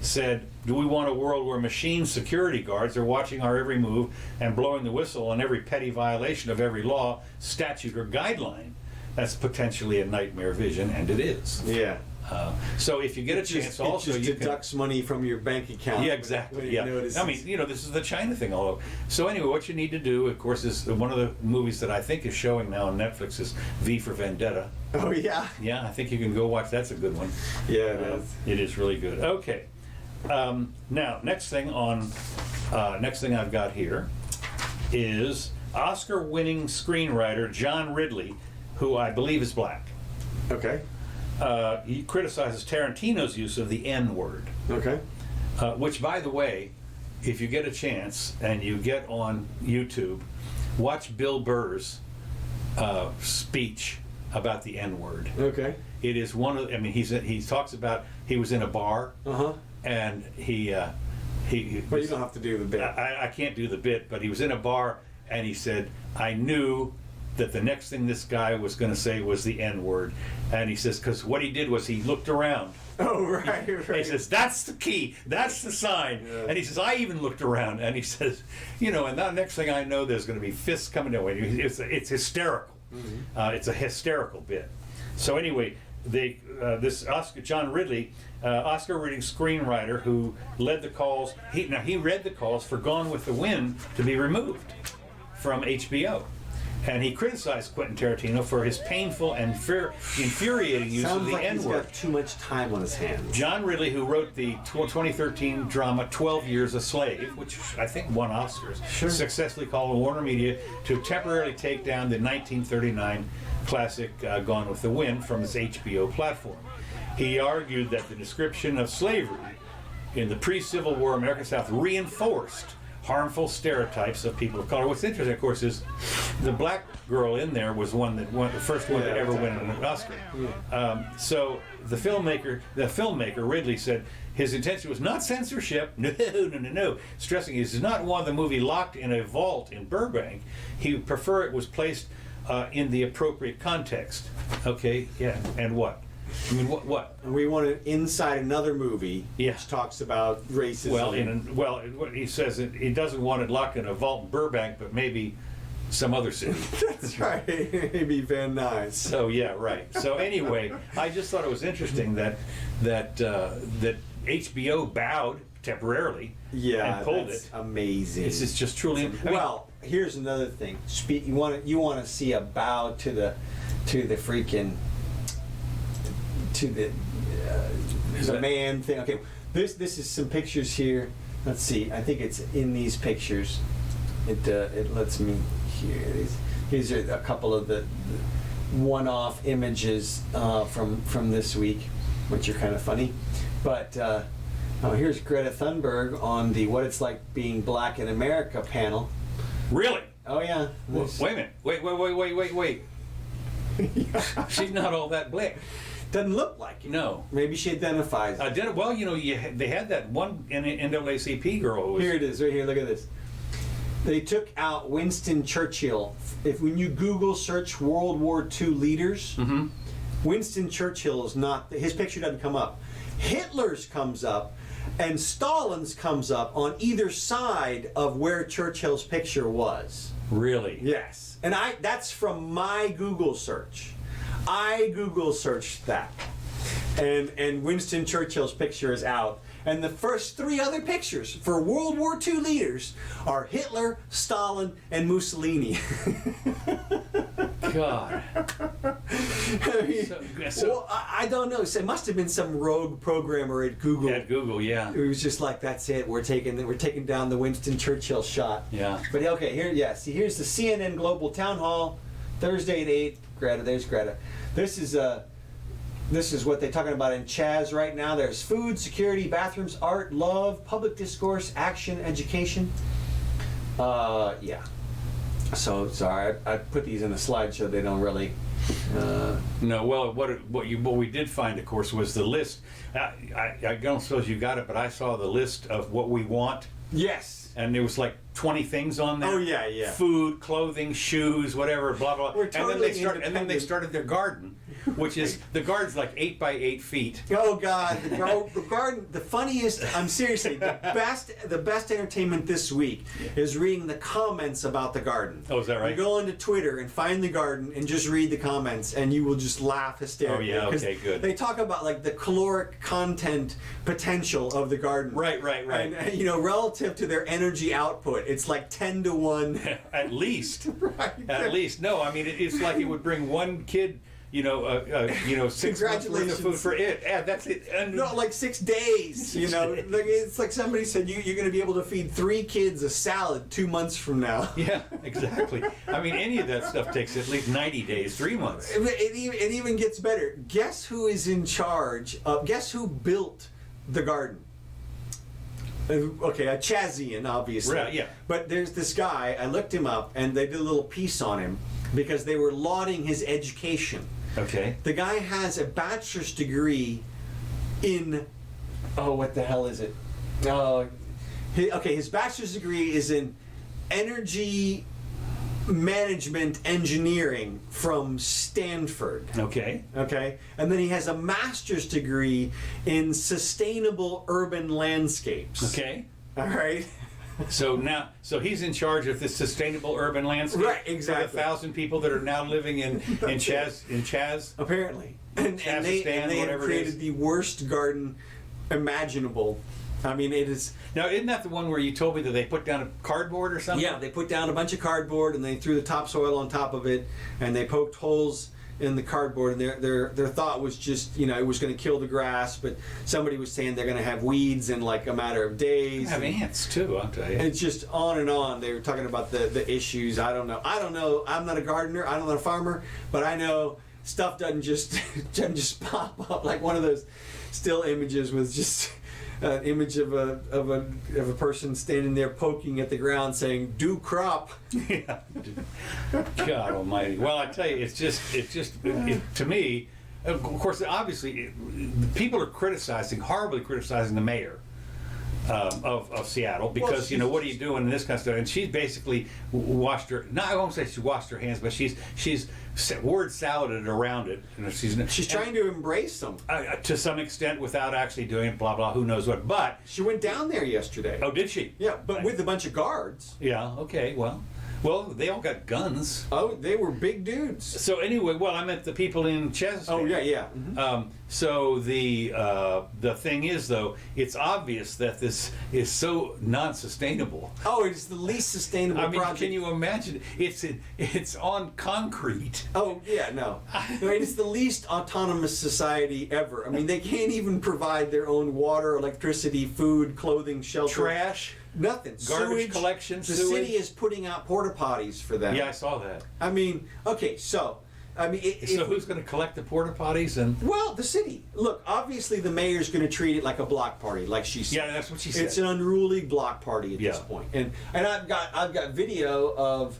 said, do we want a world where machine security guards are watching our every move and blowing the whistle on every petty violation of every law, statute, or guideline? That's potentially a nightmare vision, and it is. Yeah. So if you get a chance, also it just you deducts money from your bank account. Yeah, exactly. Yeah. I mean, this is the China thing all over. So anyway, what you need to do, of course, is one of the movies that I think is showing now on Netflix is V for Vendetta. Oh yeah. Yeah, I think you can go watch. That's a good one. Yeah, it is. It is really good. Okay. Now, next thing I've got here is Oscar-winning screenwriter John Ridley, who I believe is black. Okay. He criticizes Tarantino's use of the N-word. Okay. Which, by the way, if you get a chance and you get on YouTube, watch Bill Burr's speech about the N-word. Okay. It is he talks about he was in a bar. And he Well, you don't have to do the bit. I can't do the bit, but he was in a bar and he said, I knew that the next thing this guy was going to say was the N-word. And he says, because what he did was he looked around. Oh, right. He says, that's the key. That's the sign. Yeah. And he says, I even looked around. And he says, and the next thing I know, there's going to be fists coming down. It's hysterical. It's a hysterical bit. So anyway, this John Ridley, Oscar-winning screenwriter who led the calls. He read the calls for Gone with the Wind to be removed from HBO, and he criticized Quentin Tarantino for his painful and infuriating use of the N-word. He's got too much time on his hands. John Ridley, who wrote the 2013 drama 12 Years a Slave, which I think won Oscars, successfully called on Warner Media to temporarily take down the 1939 classic Gone with the Wind from its HBO platform. He argued that the description of slavery in the pre-Civil War American South reinforced harmful stereotypes of people of color. What's interesting, of course, is the black girl in there was the first one that ever won an Oscar. So the filmmaker Ridley said his intention was not censorship, no, stressing he does not want the movie locked in a vault in Burbank. He would prefer it was placed in the appropriate context. Okay, yeah, and what? I mean, what? We want it inside another movie which talks about racism. Well, he says he doesn't want it locked in a vault in Burbank, but maybe some other city. That's right. Maybe Van Nuys. So yeah, right. So anyway, I just thought it was interesting that HBO bowed temporarily and pulled that's it. amazing. It's just truly. I mean, Well, here's another thing. You want to see a bow to the freaking the man thing. Okay, this is some pictures here. Let's see. I think it's in these pictures. It lets me here. These are a couple of the one-off images from this week, which are kind of funny. But here's Greta Thunberg on the "What It's Like Being Black in America" panel. really? Oh yeah. Wait a minute. Wait. She's not all that black. Doesn't look like it. No. Maybe she identifies. Well, they had that one NAACP girl. Who was, Here it is, right here. Look at this. They took out Winston Churchill. When you Google search World War II leaders, Winston Churchill is not. His picture doesn't come up. Hitler's comes up, and Stalin's comes up on either side of where Churchill's picture was. Really? Yes, and that's from my Google search. I Google searched that, and Winston Churchill's picture is out. And the first three other pictures for World War II leaders are Hitler, Stalin, and Mussolini. God. I mean, well, I don't know. So it must have been some rogue programmer at Google. At Google, yeah. It was just like, that's it. We're taking down the Winston Churchill shot. Yeah. But okay, here, yeah. See, here's the CNN Global Town Hall, Thursday at 8. Greta, there's Greta. This is what they're talking about in CHAZ right now. There's food, security, bathrooms, art, love, public discourse, action, education. Yeah. So sorry, I put these in a slideshow. They don't really. No. Well, what we did find, of course, was the list. I don't suppose you got it, but I saw the list of what we want. Yes. And there was like 20 things on there. Oh yeah. Food, clothing, shoes, whatever, blah blah. We're totally and then they started their garden, which is the garden's like 8 by 8 feet. Oh God, the garden. The funniest. I'm seriously the best entertainment this week is reading the comments about the garden. Oh, is that right? You go into Twitter and find the garden and just read the comments, and you will just laugh hysterically. Oh yeah, okay, good. They talk about like the caloric content potential of the garden. Right. And relative to their energy output, it's like 10 to 1. At least. Right. At least. No, I mean it's like it would bring one kid. 6 months worth of food for it. Yeah, that's it. And No, like 6 days. Like, it's like somebody said you're going to be able to feed 3 kids a salad 2 months from now. Yeah, exactly. I mean, any of that stuff takes at least 90 days, 3 months. It even gets better. Guess who is in charge? Guess who built the garden? Okay, a Chazian, obviously. Right, yeah. But there's this guy. I looked him up, and they did a little piece on him because they were lauding his education. Okay. The guy has a bachelor's degree in, what the hell is it? His bachelor's degree is in energy management engineering from Stanford. Okay. Okay? And then he has a master's degree in sustainable urban landscapes. Okay. All right? So he's in charge of this sustainable urban landscape. Right, exactly. For the 1,000 people that are now living in CHAZ. Apparently. And they have created the worst garden imaginable. I mean, it is. Now, isn't that the one where you told me that they put down a cardboard or something? Yeah, they put down a bunch of cardboard and they threw the topsoil on top of it, and they poked holes in the cardboard. And their thought was just, it was going to kill the grass, but somebody was saying they're going to have weeds in like a matter of days. Have ants too, I'll tell you. And it's just on and on. They were talking about the issues. I don't know. I'm not a gardener. I'm not a farmer, but I know stuff doesn't just pop up like one of those still images with just. An image of a person standing there poking at the ground saying "do crop." Yeah. God Almighty. Well, I tell you, it's just to me. Of course, obviously, people are horribly criticizing the mayor of Seattle because what are you doing and this kind of stuff. And she's basically washed her. I won't say she washed her hands, but she's word saladed around it. She's trying to embrace them to some extent without actually doing it. Blah blah. Who knows what? But she went down there yesterday. Oh, did she? Yeah, but with a bunch of guards. Yeah. Okay. Well. Well, they all got guns. Oh, they were big dudes. So anyway, well, I meant the people in CHAZ. Oh, yeah. Mhm. So the thing is, though, it's obvious that this is so non-sustainable. Oh, it's the least sustainable I mean, project. can you imagine? It's on concrete. Oh, yeah, no. Right, it's the least autonomous society ever. I mean, they can't even provide their own water, electricity, food, clothing, shelter. Trash. Nothing. Garbage Sewage. collection, The sewage. city is putting out porta potties for them. Yeah, I saw that. I mean, okay, so, I mean, So who's going to collect the porta potties and? well, the city. Look, obviously the mayor's going to treat it like a block party, like she said. Yeah, that's what she said. It's an unruly block party at this Yeah. point. And I've got video of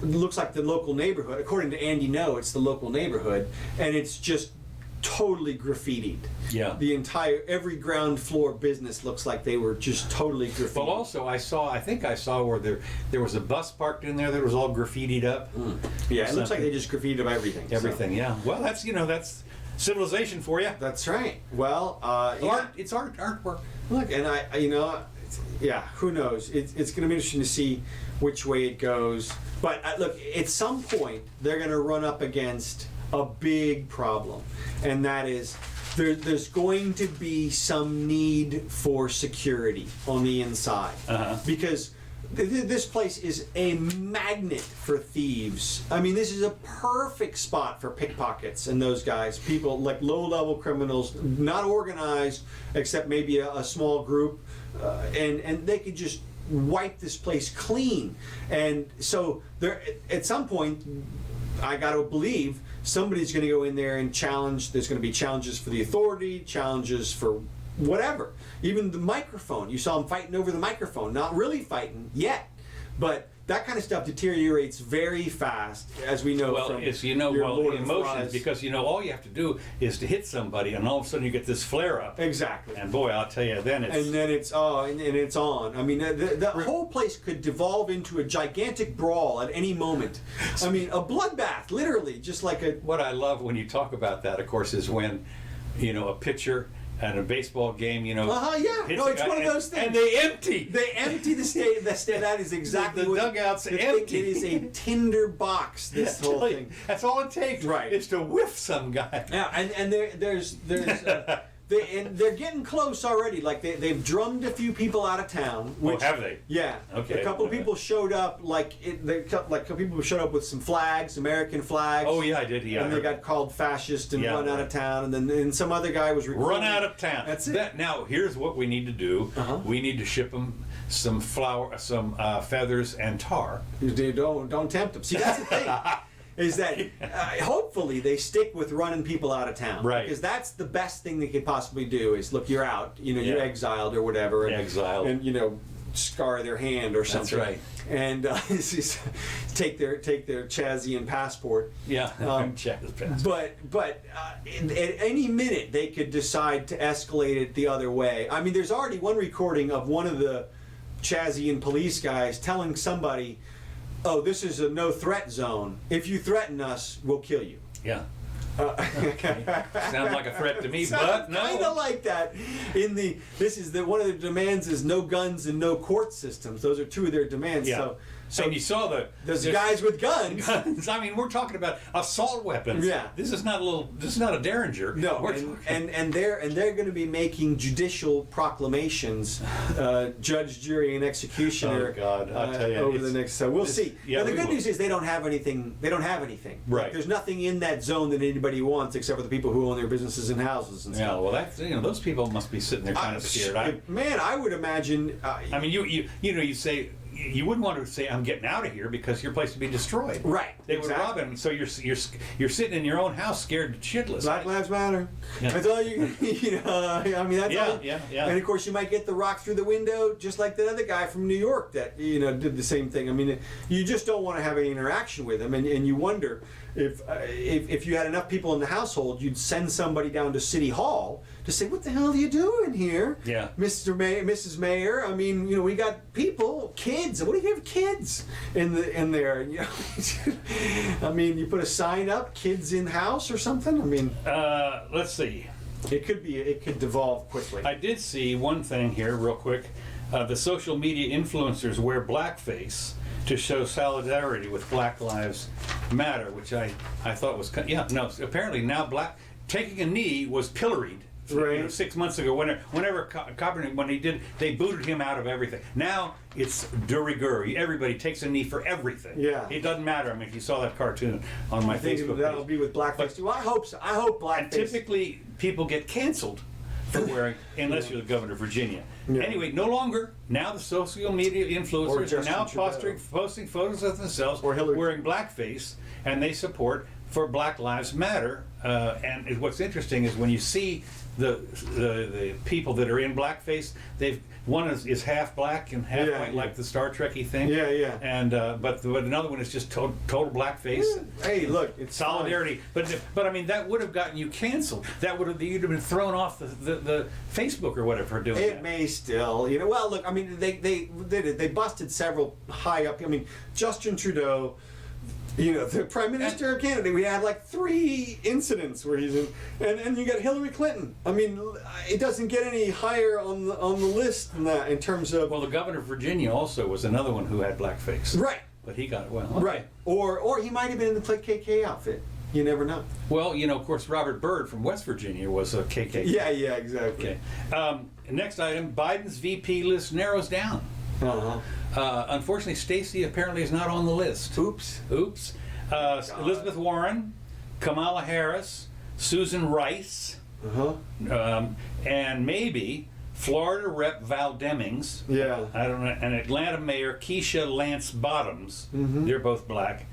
looks like the local neighborhood. According to Andy No, it's the local neighborhood, and it's just totally graffitied. Yeah. Every ground floor business looks like they were just totally graffitied. Well, also I think I saw where there was a bus parked in there that was all graffitied up. Yeah, it looks like they just graffitied up everything. so. Everything, yeah. Well, that's civilization for you. That's right. Well, yeah. Art, it's artwork. Look, and yeah, who knows? It's going to be interesting to see which way it goes. But look, at some point, they're going to run up against a big problem, and that is there's going to be some need for security on the inside. Because this place is a magnet for thieves. I mean, this is a perfect spot for pickpockets and those guys, people like low-level criminals, not organized except maybe a small group, and they could just wipe this place clean. And so there, at some point, I got to believe somebody's going to go in there and challenge. There's going to be challenges for the authority, challenges for whatever. Even the microphone. You saw them fighting over the microphone. Not really fighting yet, but that kind of stuff deteriorates very fast, as we know. Well, from it's your Lord of the emotions, Flies. because all you have to do is to hit somebody, and all of a sudden you get this flare up. Exactly. And boy, I'll tell you, then it's And then it's and it's on. I mean, the whole place could devolve into a gigantic brawl at any moment. I mean, a bloodbath, literally, just like a. what I love when you talk about that, of course, is when a pitcher at a baseball game, Yeah. hits No, a it's guy one of those things. and they empty. They empty the state. That is exactly The what dugout's the thing- empty. It is a tinder box. This whole thing. That's all it takes. Right. Is to whiff some guy. Yeah, and there's they're getting close already. Like they've drummed a few people out of town. Which, have they? Yeah. Okay. A couple of people showed up. A couple people showed up with some flags, American flags. Oh yeah, I did. Yeah. And they got called fascist and Yeah. run out of town. And then some other guy was recording. run out of town. That's it. Now here's what we need to do. We need to ship them some feathers and tar. Don't tempt them. See, that's the thing. Is that hopefully they stick with running people out of town, Right. Because that's the best thing they could possibly do. Is look, you're out, you're Yeah. exiled or whatever, and, Exiled. and scar their hand or something. right. And take their Chazian passport. Yeah. But at any minute they could decide to escalate it the other way. I mean, there's already one recording of one of the Chazian police guys telling somebody, "Oh, this is a no-threat zone. If you threaten us, we'll kill you." Yeah. Sounds like a threat to me, but no. Kind of like that. One of the demands is no guns and no court systems. Those are two of their demands. Yeah. So and you saw there's guys with guns. I mean, we're talking about assault weapons. Yeah. This is not a Derringer. No, and they're going to be making judicial proclamations, judge, jury, and executioner. Oh, God, I'll tell you, over the next. So we'll see. Yeah, now, the we good will. news is they don't have anything. They don't have anything. Right. Like, there's nothing in that zone that anybody wants except for the people who own their businesses and houses and Yeah. stuff. Well, that's those people must be sitting there kind of scared. Man, I would imagine. I mean, you say. You wouldn't want to say, "I'm getting out of here," because your place would be destroyed. Right, They would exactly. rob him. So you're sitting in your own house, scared shitless. Black Lives Matter. Yeah. That's all you. I mean, that's all. Yeah. And of course, you might get the rock through the window, just like that other guy from New York that did the same thing. I mean, you just don't want to have any interaction with him, and you wonder if you had enough people in the household, you'd send somebody down to City Hall to say, "What the hell are you doing here, Yeah. Mr. Mayor, Mrs. Mayor? I mean, we got people, kids. What do you have kids in there? I mean, you put a sign up, kids in house or something. I mean, Let's see. it could devolve quickly. I did see one thing here, real quick. The social media influencers wear blackface to show solidarity with Black Lives Matter, which I thought was, no, apparently now taking a knee was pilloried. Right. 6 months ago, whenever Kaepernick, when they booted him out of everything. Now it's de rigueur. Everybody takes a knee for everything. Yeah. It doesn't matter. I mean, if you saw that cartoon on my I think Facebook that'll page. be with blackface too. I hope so. I hope blackface. And typically, people get canceled for wearing, unless you're the governor of Virginia. Yeah. Anyway, no longer. Now the social media influencers are now Justin Trudeau. posting photos of themselves Or Hillary. wearing blackface, and they support for Black Lives Matter. And what's interesting is when you see the people that are in blackface, one is half black and half white, like the Star Trek-y thing. Yeah, yeah. And but another one is just total blackface. Hey, look, it's Solidarity, but I mean that would have gotten you canceled. You'd have been thrown off the Facebook or whatever for doing It that. may still, well, look, I mean, they busted several high up. I mean, Justin Trudeau, the Prime Minister of Canada. We had like 3 incidents where he's in, and you got Hillary Clinton. I mean, it doesn't get any higher on the list than that in terms of. Well, the governor of Virginia also was another one who had blackface. Right. But he got it well. Okay. Right. Or he might have been in the KKK outfit. You never know. Well, of course, Robert Byrd from West Virginia was a KKK. Yeah, exactly. Okay. Next item: Biden's VP list narrows down. Unfortunately, Stacey apparently is not on the list. Oops. Elizabeth Warren, Kamala Harris, Susan Rice, and maybe Florida Rep. Val Demings. Yeah. I don't know. And Atlanta Mayor Keisha Lance Bottoms. They're both black.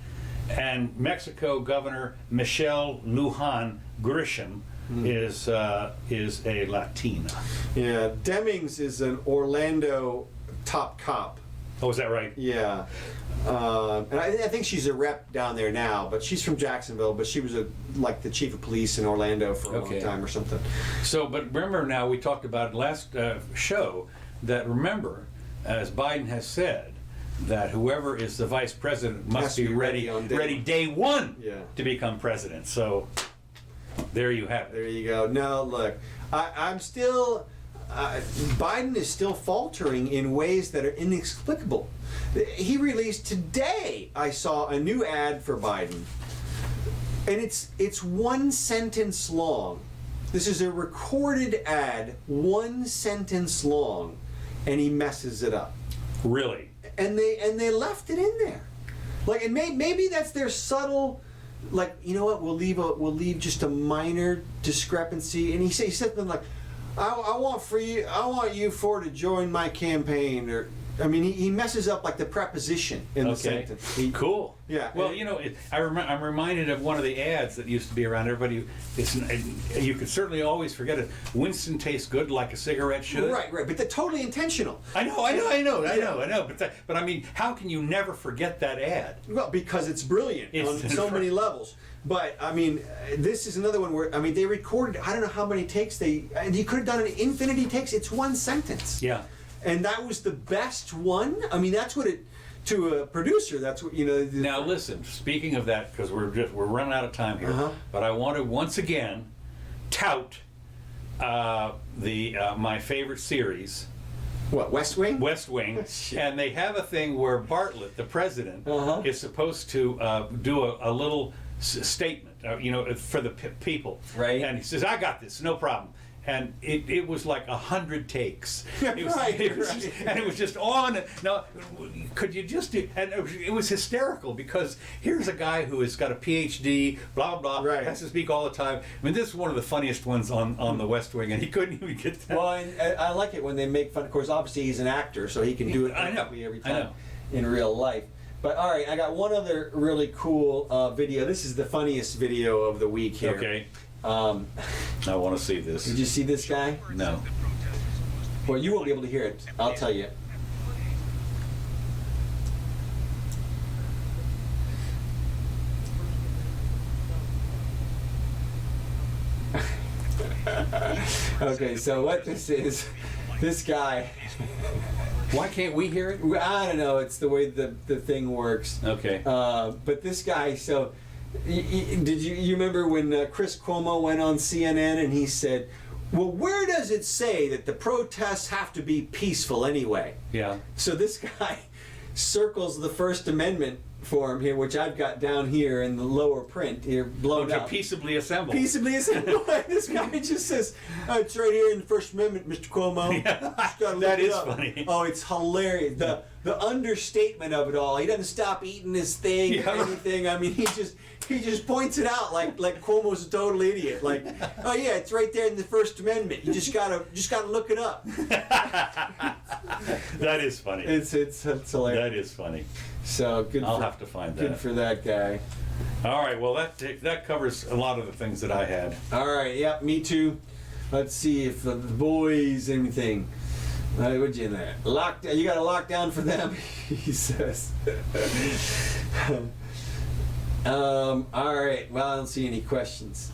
And Mexico Governor Michelle Lujan Grisham is a Latina. Yeah. Demings is an Orlando top cop. Oh, is that right? Yeah. And I think she's a rep down there now, but she's from Jacksonville, but she was like the chief of police in Orlando for a long time or something. So, but remember now, we talked about last show that remember, as Biden has said, that whoever is the vice president must be ready day one to become president. So there you have it. There you go. No, look, I'm still... Biden is still faltering in ways that are inexplicable. He released today, I saw a new ad for Biden, and it's 1 sentence long. This is a recorded ad, 1 sentence long, and he messes it up. Really? And they left it in there, and maybe that's their subtle. You know what? We'll leave just a minor discrepancy, and he said something like, I want you four to join my campaign, or he messes up the preposition in the sentence. Cool. Yeah. Well, I'm reminded of one of the ads that used to be around. Everybody, you could certainly always forget it. Winston tastes good like a cigarette should. Right. But they're totally intentional. I know. But how can you never forget that ad? Well, because it's brilliant on so many levels. But this is another one where they recorded. I don't know how many takes you could have done an infinity takes. It's 1 sentence. Yeah. And that was the best one. That's what it. To a producer, that's what Now listen. Speaking of that, because we're running out of time here, but I want to once again tout my favorite series. What, West Wing? West Wing, and they have a thing where Bartlett, the president, is supposed to do a little statement, for the people. Right. And he says, "I got this, no problem." And it was like 100 takes. And it was just on. Now, could you just do? And it was hysterical because here's a guy who has got a PhD, blah blah, has to speak all the time. This is one of the funniest ones on the West Wing, and he couldn't even get that. Well, I like it when they make fun. Of course, obviously he's an actor, so he can do it perfectly every time in real life. But all right, I got one other really cool video. This is the funniest video of the week here. Okay. I want to see this. Did you see this guy? No. Well, you won't be able to hear it. I'll tell you. Okay, so what this is, this guy. Why can't we hear it? I don't know. It's the way the thing works. Okay. But this guy, so. Did you remember when Chris Cuomo went on CNN and he said, well, where does it say that the protests have to be peaceful anyway? Yeah. So this guy circles the First Amendment form here, which I've got down here in the lower print here, blown Okay, up. peaceably assembled. Peaceably assembled. This guy just says, oh, it's right here in the First Amendment, Mr. Cuomo. Just gotta look That it is up. funny. Oh, it's hilarious. The understatement of it all. He doesn't stop eating his thing or anything. I mean, he just points it out like Cuomo's a total idiot. Like, oh yeah, it's right there in the First Amendment. You just gotta look it up. That is funny. It's hilarious. That is funny. So good. I'll have to find that. Good for that guy. All right. Well, that covers a lot of the things that I had. All right. Yep. Me too. Let's see if the boys anything. What'd you in there? You got a lockdown for them, he says. All right. Well, I don't see any questions.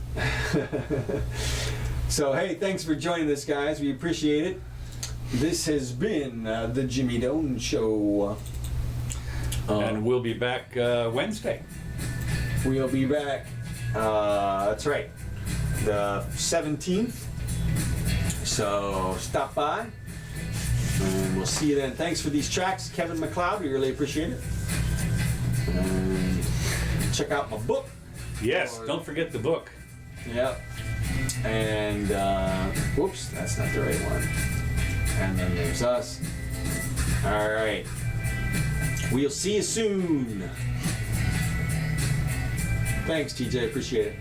So hey, thanks for joining us, guys. We appreciate it. This has been the Jimmy Doane Show. And we'll be back Wednesday. We'll be back. That's right, the 17th. So stop by, and we'll see you then. Thanks for these tracks, Kevin MacLeod. We really appreciate it. And check out my book. Yes, don't forget the book. Yep. And whoops, that's not the right one. And then there's us. All right. We'll see you soon. Thanks, TJ. Appreciate it.